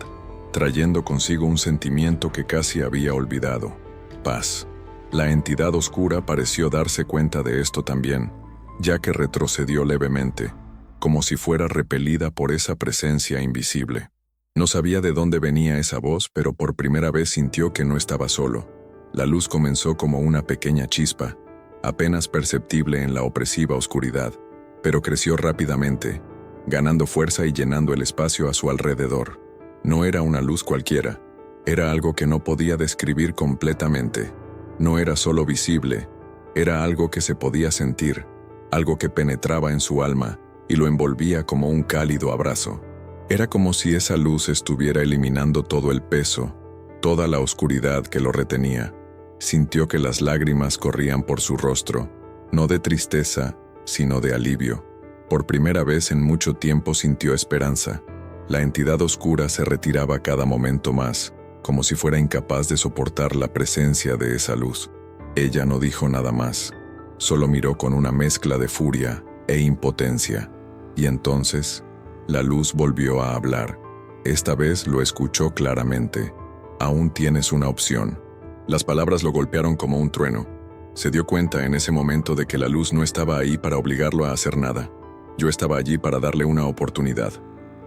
trayendo consigo un sentimiento que casi había olvidado: paz. La entidad oscura pareció darse cuenta de esto también, ya que retrocedió levemente, como si fuera repelida por esa presencia invisible. No sabía de dónde venía esa voz, pero por primera vez sintió que no estaba solo. La luz comenzó como una pequeña chispa, apenas perceptible en la opresiva oscuridad, pero creció rápidamente, ganando fuerza y llenando el espacio a su alrededor. No era una luz cualquiera, era algo que no podía describir completamente. No era solo visible, era algo que se podía sentir, algo que penetraba en su alma y lo envolvía como un cálido abrazo. Era como si esa luz estuviera eliminando todo el peso, toda la oscuridad que lo retenía. Sintió que las lágrimas corrían por su rostro, no de tristeza, sino de alivio. Por primera vez en mucho tiempo sintió esperanza. La entidad oscura se retiraba cada momento más, como si fuera incapaz de soportar la presencia de esa luz. Ella no dijo nada más, solo miró con una mezcla de furia e impotencia. Y entonces, la luz volvió a hablar. Esta vez lo escuchó claramente. Aún tienes una opción. Las palabras lo golpearon como un trueno. Se dio cuenta en ese momento de que la luz no estaba ahí para obligarlo a hacer nada. Yo estaba allí para darle una oportunidad,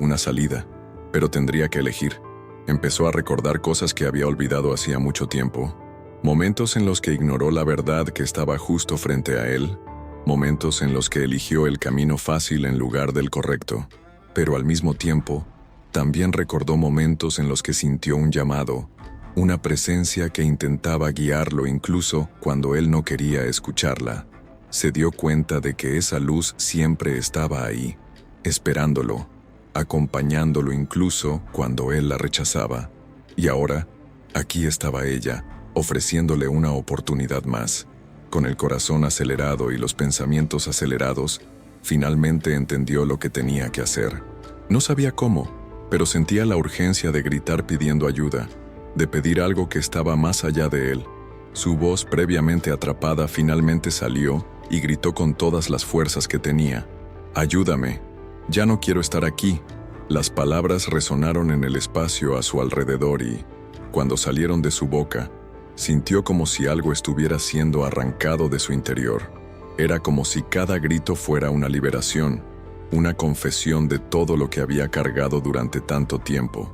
una salida, pero tendría que elegir. Empezó a recordar cosas que había olvidado hacía mucho tiempo. Momentos en los que ignoró la verdad que estaba justo frente a él. Momentos en los que eligió el camino fácil en lugar del correcto. Pero al mismo tiempo, también recordó momentos en los que sintió un llamado, una presencia que intentaba guiarlo incluso cuando él no quería escucharla. Se dio cuenta de que esa luz siempre estaba ahí, esperándolo, acompañándolo incluso cuando él la rechazaba. Y ahora, aquí estaba ella, ofreciéndole una oportunidad más. Con el corazón acelerado y los pensamientos acelerados, finalmente entendió lo que tenía que hacer. No sabía cómo, pero sentía la urgencia de gritar pidiendo ayuda, de pedir algo que estaba más allá de él. Su voz previamente atrapada finalmente salió y gritó con todas las fuerzas que tenía. «Ayúdame, ya no quiero estar aquí». Las palabras resonaron en el espacio a su alrededor y, cuando salieron de su boca, sintió como si algo estuviera siendo arrancado de su interior. Era como si cada grito fuera una liberación, una confesión de todo lo que había cargado durante tanto tiempo.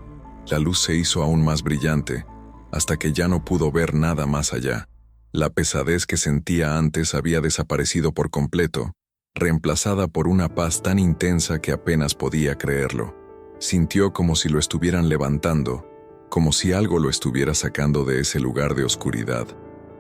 La luz se hizo aún más brillante, hasta que ya no pudo ver nada más allá. La pesadez que sentía antes había desaparecido por completo, reemplazada por una paz tan intensa que apenas podía creerlo. Sintió como si lo estuvieran levantando, como si algo lo estuviera sacando de ese lugar de oscuridad.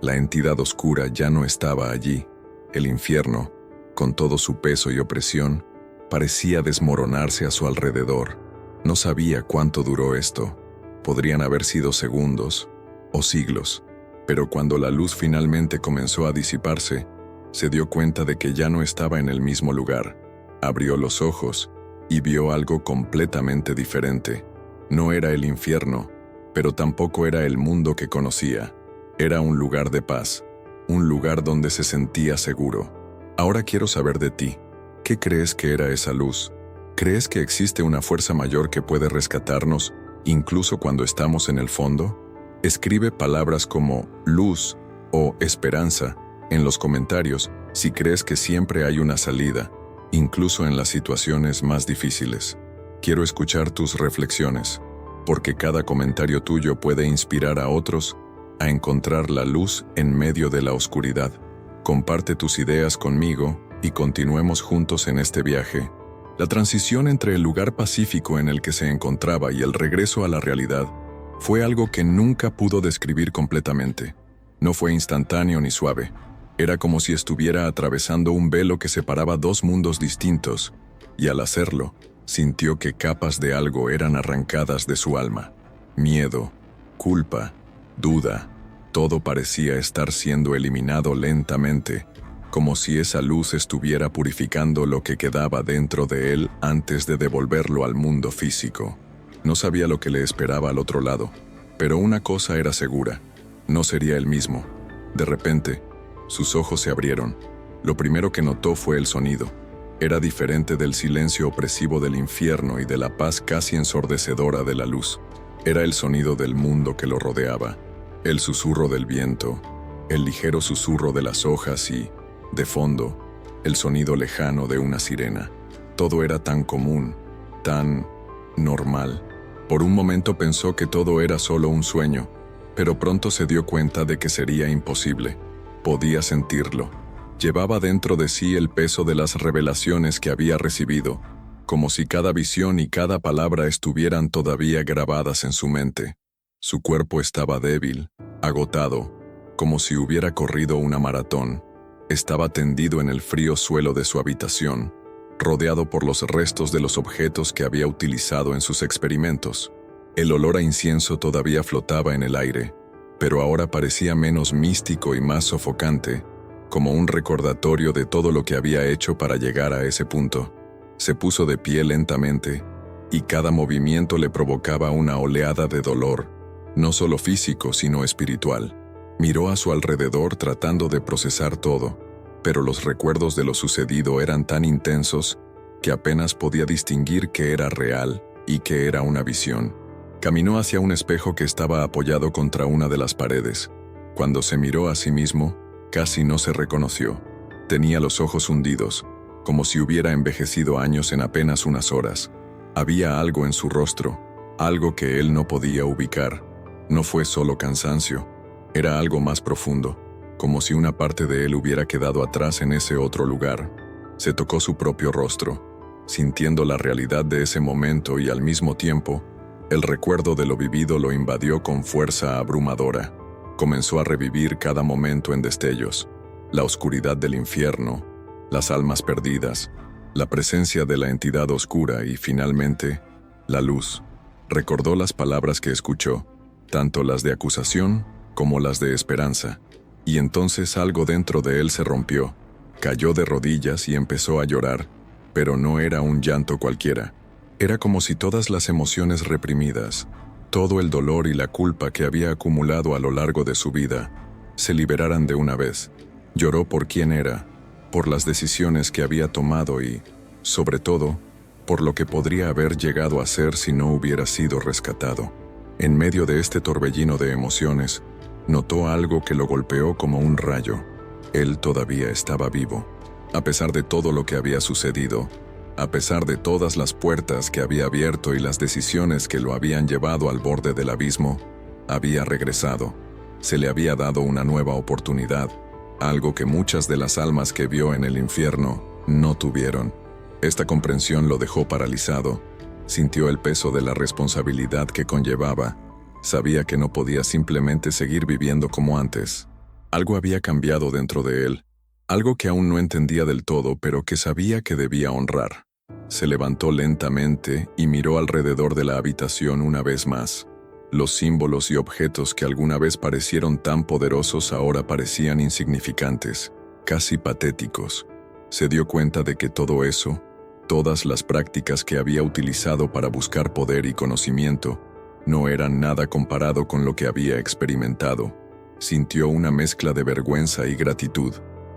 La entidad oscura ya no estaba allí. El infierno, con todo su peso y opresión, parecía desmoronarse a su alrededor. No sabía cuánto duró esto. Podrían haber sido segundos o siglos. Pero cuando la luz finalmente comenzó a disiparse, se dio cuenta de que ya no estaba en el mismo lugar. Abrió los ojos y vio algo completamente diferente. No era el infierno, pero tampoco era el mundo que conocía. Era un lugar de paz, un lugar donde se sentía seguro. Ahora quiero saber de ti. ¿Qué crees que era esa luz? ¿Crees que existe una fuerza mayor que puede rescatarnos, incluso cuando estamos en el fondo? Escribe palabras como luz o esperanza en los comentarios si crees que siempre hay una salida, incluso en las situaciones más difíciles. Quiero escuchar tus reflexiones, porque cada comentario tuyo puede inspirar a otros a encontrar la luz en medio de la oscuridad. Comparte tus ideas conmigo y continuemos juntos en este viaje. La transición entre el lugar pacífico en el que se encontraba y el regreso a la realidad fue algo que nunca pudo describir completamente. No fue instantáneo ni suave. Era como si estuviera atravesando un velo que separaba dos mundos distintos, y al hacerlo, sintió que capas de algo eran arrancadas de su alma. Miedo, culpa, duda, todo parecía estar siendo eliminado lentamente, como si esa luz estuviera purificando lo que quedaba dentro de él antes de devolverlo al mundo físico. No sabía lo que le esperaba al otro lado, pero una cosa era segura, no sería el mismo. De repente, sus ojos se abrieron. Lo primero que notó fue el sonido. Era diferente del silencio opresivo del infierno y de la paz casi ensordecedora de la luz. Era el sonido del mundo que lo rodeaba, el susurro del viento, el ligero susurro de las hojas y, de fondo, el sonido lejano de una sirena. Todo era tan común, tan normal. Por un momento pensó que todo era solo un sueño, pero pronto se dio cuenta de que sería imposible. Podía sentirlo. Llevaba dentro de sí el peso de las revelaciones que había recibido, como si cada visión y cada palabra estuvieran todavía grabadas en su mente. Su cuerpo estaba débil, agotado, como si hubiera corrido una maratón. Estaba tendido en el frío suelo de su habitación, rodeado por los restos de los objetos que había utilizado en sus experimentos. El olor a incienso todavía flotaba en el aire, pero ahora parecía menos místico y más sofocante, como un recordatorio de todo lo que había hecho para llegar a ese punto. Se puso de pie lentamente, y cada movimiento le provocaba una oleada de dolor, no solo físico sino espiritual. Miró a su alrededor tratando de procesar todo, pero los recuerdos de lo sucedido eran tan intensos que apenas podía distinguir qué era real y qué era una visión. Caminó hacia un espejo que estaba apoyado contra una de las paredes. Cuando se miró a sí mismo, casi no se reconoció. Tenía los ojos hundidos, como si hubiera envejecido años en apenas unas horas. Había algo en su rostro, algo que él no podía ubicar. No fue solo cansancio, era algo más profundo, como si una parte de él hubiera quedado atrás en ese otro lugar. Se tocó su propio rostro, sintiendo la realidad de ese momento y al mismo tiempo, el recuerdo de lo vivido lo invadió con fuerza abrumadora. Comenzó a revivir cada momento en destellos, la oscuridad del infierno, las almas perdidas, la presencia de la entidad oscura y, finalmente, la luz. Recordó las palabras que escuchó, tanto las de acusación como las de esperanza, y entonces algo dentro de él se rompió, cayó de rodillas y empezó a llorar, pero no era un llanto cualquiera. Era como si todas las emociones reprimidas, todo el dolor y la culpa que había acumulado a lo largo de su vida, se liberaran de una vez. Lloró por quién era, por las decisiones que había tomado y, sobre todo, por lo que podría haber llegado a ser si no hubiera sido rescatado. En medio de este torbellino de emociones, notó algo que lo golpeó como un rayo. Él todavía estaba vivo. A pesar de todo lo que había sucedido, a pesar de todas las puertas que había abierto y las decisiones que lo habían llevado al borde del abismo, había regresado. Se le había dado una nueva oportunidad, algo que muchas de las almas que vio en el infierno no tuvieron. Esta comprensión lo dejó paralizado. Sintió el peso de la responsabilidad que conllevaba. Sabía que no podía simplemente seguir viviendo como antes. Algo había cambiado dentro de él, algo que aún no entendía del todo, pero que sabía que debía honrar. Se levantó lentamente y miró alrededor de la habitación una vez más. Los símbolos y objetos que alguna vez parecieron tan poderosos ahora parecían insignificantes, casi patéticos. Se dio cuenta de que todo eso, todas las prácticas que había utilizado para buscar poder y conocimiento, no eran nada comparado con lo que había experimentado. Sintió una mezcla de vergüenza y gratitud.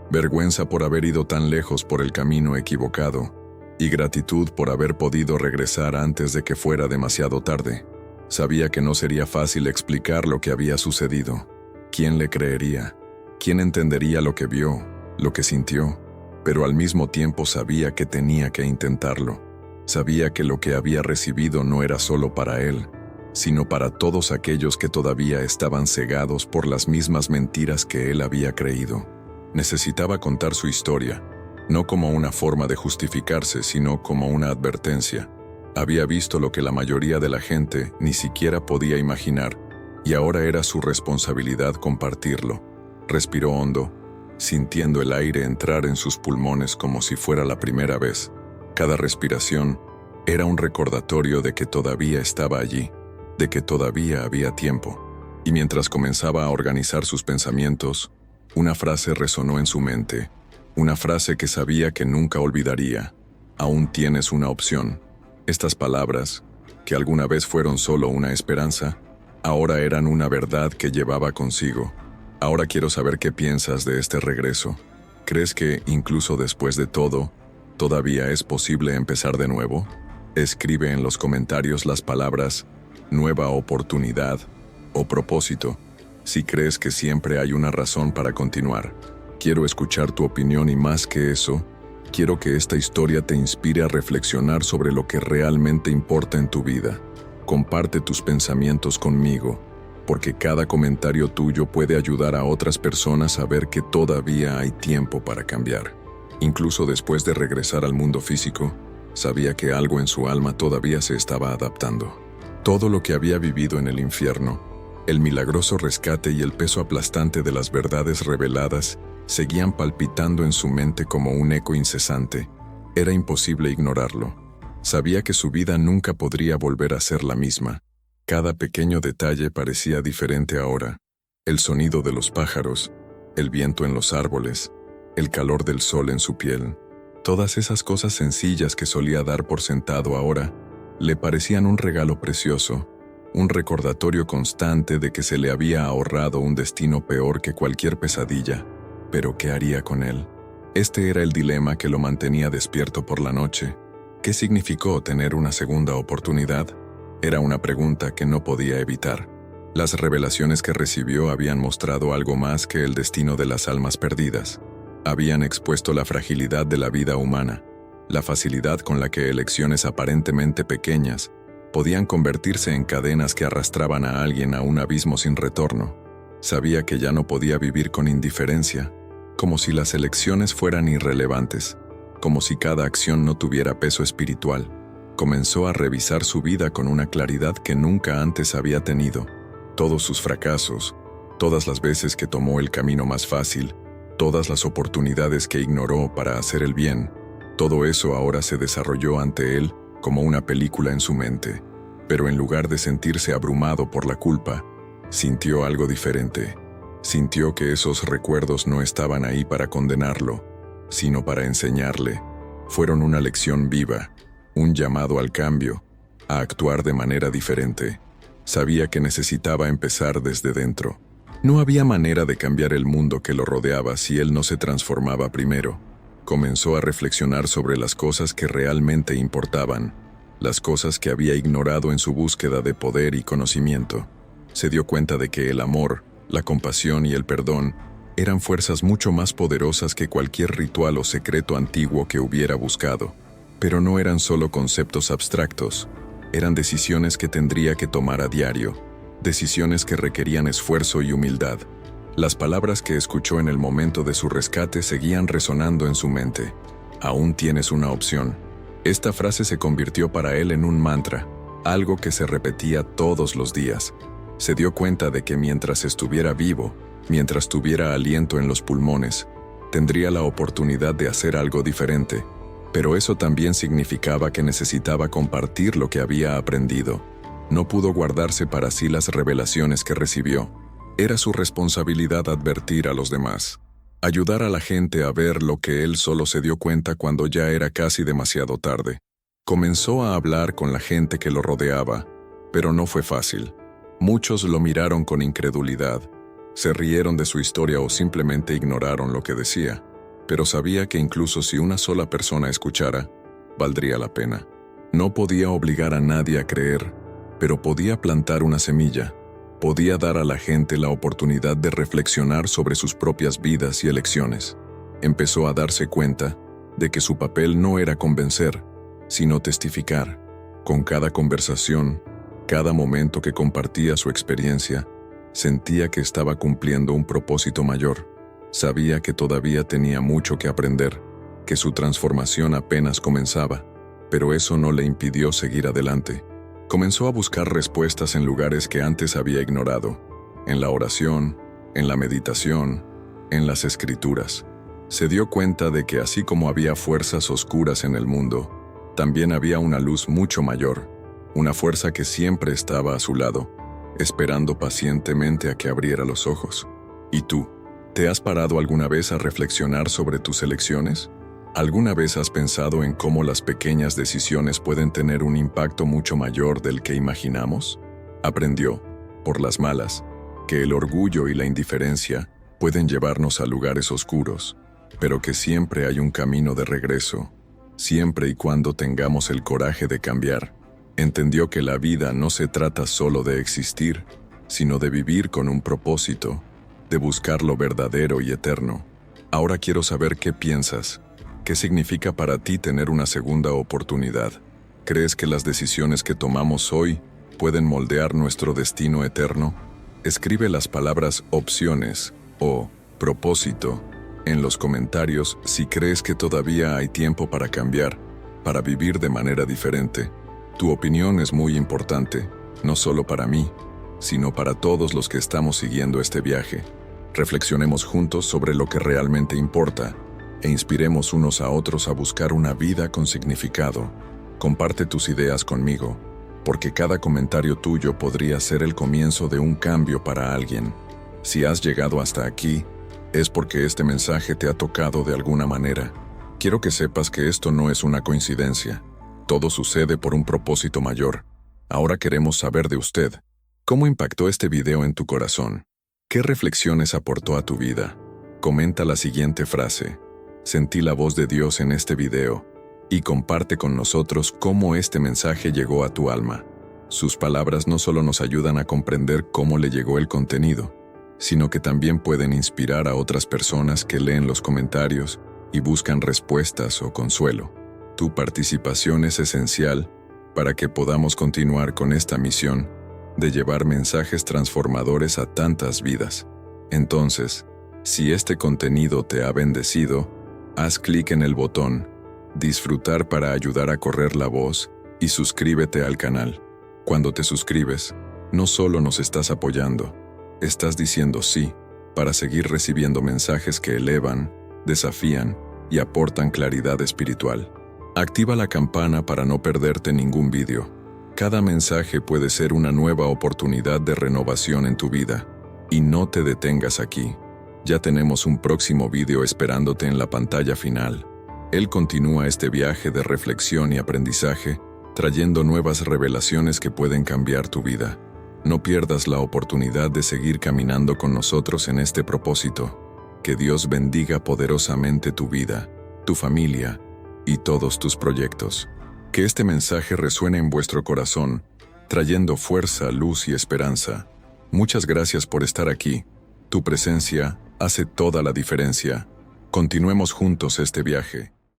Vergüenza por haber ido tan lejos por el camino equivocado, y gratitud por haber podido regresar antes de que fuera demasiado tarde. Sabía que no sería fácil explicar lo que había sucedido. ¿Quién le creería? ¿Quién entendería lo que vio, lo que sintió? Pero al mismo tiempo sabía que tenía que intentarlo. Sabía que lo que había recibido no era solo para él, sino para todos aquellos que todavía estaban cegados por las mismas mentiras que él había creído. Necesitaba contar su historia, no como una forma de justificarse, sino como una advertencia. Había visto lo que la mayoría de la gente ni siquiera podía imaginar, y ahora era su responsabilidad compartirlo. Respiró hondo, sintiendo el aire entrar en sus pulmones como si fuera la primera vez. Cada respiración era un recordatorio de que todavía estaba allí, de que todavía había tiempo. Y mientras comenzaba a organizar sus pensamientos, una frase resonó en su mente, una frase que sabía que nunca olvidaría. Aún tienes una opción. Estas palabras, que alguna vez fueron solo una esperanza, ahora eran una verdad que llevaba consigo. Ahora quiero saber qué piensas de este regreso. ¿Crees que, incluso después de todo, todavía es posible empezar de nuevo? Escribe en los comentarios las palabras nueva oportunidad o propósito, si crees que siempre hay una razón para continuar. Quiero escuchar tu opinión y más que eso, quiero que esta historia te inspire a reflexionar sobre lo que realmente importa en tu vida. Comparte tus pensamientos conmigo, porque cada comentario tuyo puede ayudar a otras personas a ver que todavía hay tiempo para cambiar. Incluso después de regresar al mundo físico, Sabía que algo en su alma todavía se estaba adaptando. Todo lo que había vivido en el infierno, el milagroso rescate y el peso aplastante de las verdades reveladas seguían palpitando en su mente como un eco incesante. Era imposible ignorarlo. Sabía que su vida nunca podría volver a ser la misma. Cada pequeño detalle parecía diferente ahora. El sonido de los pájaros, el viento en los árboles, el calor del sol en su piel. Todas esas cosas sencillas que solía dar por sentado ahora le parecían un regalo precioso, un recordatorio constante de que se le había ahorrado un destino peor que cualquier pesadilla. Pero ¿qué haría con él? Este era el dilema que lo mantenía despierto por la noche. ¿Qué significó tener una segunda oportunidad? Era una pregunta que no podía evitar. Las revelaciones que recibió habían mostrado algo más que el destino de las almas perdidas. Habían expuesto la fragilidad de la vida humana, la facilidad con la que elecciones aparentemente pequeñas podían convertirse en cadenas que arrastraban a alguien a un abismo sin retorno. Sabía que ya no podía vivir con indiferencia, como si las elecciones fueran irrelevantes, como si cada acción no tuviera peso espiritual. Comenzó a revisar su vida con una claridad que nunca antes había tenido. Todos sus fracasos, todas las veces que tomó el camino más fácil, todas las oportunidades que ignoró para hacer el bien, todo eso ahora se desarrolló ante él como una película en su mente. Pero en lugar de sentirse abrumado por la culpa, sintió algo diferente. Sintió que esos recuerdos no estaban ahí para condenarlo, sino para enseñarle. Fueron una lección viva, un llamado al cambio, a actuar de manera diferente. Sabía que necesitaba empezar desde dentro. No había manera de cambiar el mundo que lo rodeaba si él no se transformaba primero. Comenzó a reflexionar sobre las cosas que realmente importaban, las cosas que había ignorado en su búsqueda de poder y conocimiento. Se dio cuenta de que el amor, la compasión y el perdón eran fuerzas mucho más poderosas que cualquier ritual o secreto antiguo que hubiera buscado. Pero no eran solo conceptos abstractos, eran decisiones que tendría que tomar a diario, decisiones que requerían esfuerzo y humildad. Las palabras que escuchó en el momento de su rescate seguían resonando en su mente. Aún tienes una opción. Esta frase se convirtió para él en un mantra, algo que se repetía todos los días. Se dio cuenta de que mientras estuviera vivo, mientras tuviera aliento en los pulmones, tendría la oportunidad de hacer algo diferente. Pero eso también significaba que necesitaba compartir lo que había aprendido. No pudo guardarse para sí las revelaciones que recibió. Era su responsabilidad advertir a los demás, ayudar a la gente a ver lo que él solo se dio cuenta cuando ya era casi demasiado tarde. Comenzó a hablar con la gente que lo rodeaba, pero no fue fácil. Muchos lo miraron con incredulidad, se rieron de su historia o simplemente ignoraron lo que decía, pero sabía que incluso si una sola persona escuchara, valdría la pena. No podía obligar a nadie a creer, pero podía plantar una semilla. Podía dar a la gente la oportunidad de reflexionar sobre sus propias vidas y elecciones. Empezó a darse cuenta de que su papel no era convencer, sino testificar. Con cada conversación, cada momento que compartía su experiencia, sentía que estaba cumpliendo un propósito mayor. Sabía que todavía tenía mucho que aprender, que su transformación apenas comenzaba, pero eso no le impidió seguir adelante. Comenzó a buscar respuestas en lugares que antes había ignorado, en la oración, en la meditación, en las escrituras. Se dio cuenta de que así como había fuerzas oscuras en el mundo, también había una luz mucho mayor, una fuerza que siempre estaba a su lado, esperando pacientemente a que abriera los ojos. ¿Y tú? ¿Te has parado alguna vez a reflexionar sobre tus elecciones? ¿Alguna vez has pensado en cómo las pequeñas decisiones pueden tener un impacto mucho mayor del que imaginamos? Aprendió, por las malas, que el orgullo y la indiferencia pueden llevarnos a lugares oscuros, pero que siempre hay un camino de regreso, siempre y cuando tengamos el coraje de cambiar. Entendió que la vida no se trata solo de existir, sino de vivir con un propósito, de buscar lo verdadero y eterno. Ahora quiero saber qué piensas. ¿Qué significa para ti tener una segunda oportunidad? ¿Crees que las decisiones que tomamos hoy pueden moldear nuestro destino eterno? Escribe las palabras opciones o propósito en los comentarios si crees que todavía hay tiempo para cambiar. para vivir de manera diferente. Tu opinión es muy importante, no solo para mí, sino para todos los que estamos siguiendo este viaje. Reflexionemos juntos sobre lo que realmente importa e inspiremos unos a otros a buscar una vida con significado. Comparte tus ideas conmigo, porque cada comentario tuyo podría ser el comienzo de un cambio para alguien. Si has llegado hasta aquí, es porque este mensaje te ha tocado de alguna manera. Quiero que sepas que esto no es una coincidencia. Todo sucede por un propósito mayor. Ahora queremos saber de usted. ¿Cómo impactó este video en tu corazón? ¿Qué reflexiones aportó a tu vida? Comenta la siguiente frase: sentí la voz de Dios en este video, y comparte con nosotros cómo este mensaje llegó a tu alma. Sus palabras no solo nos ayudan a comprender cómo le llegó el contenido, sino que también pueden inspirar a otras personas que leen los comentarios y buscan respuestas o consuelo. Tu participación es esencial para que podamos continuar con esta misión de llevar mensajes transformadores a tantas vidas. Entonces, si este contenido te ha bendecido, haz clic en el botón disfrutar para ayudar a correr la voz y suscríbete al canal. Cuando te suscribes, no solo nos estás apoyando, estás diciendo sí para seguir recibiendo mensajes que elevan, desafían y aportan claridad espiritual. Activa la campana para no perderte ningún vídeo. Cada mensaje puede ser una nueva oportunidad de renovación en tu vida. Y no te detengas aquí. Ya tenemos un próximo vídeo esperándote en la pantalla final. Él continúa este viaje de reflexión y aprendizaje, trayendo nuevas revelaciones que pueden cambiar tu vida. No pierdas la oportunidad de seguir caminando con nosotros en este propósito. Que Dios bendiga poderosamente tu vida, tu familia y todos tus proyectos. Que este mensaje resuene en vuestro corazón, trayendo fuerza, luz y esperanza. Muchas gracias por estar aquí. Tu presencia hace toda la diferencia. Continuemos juntos este viaje.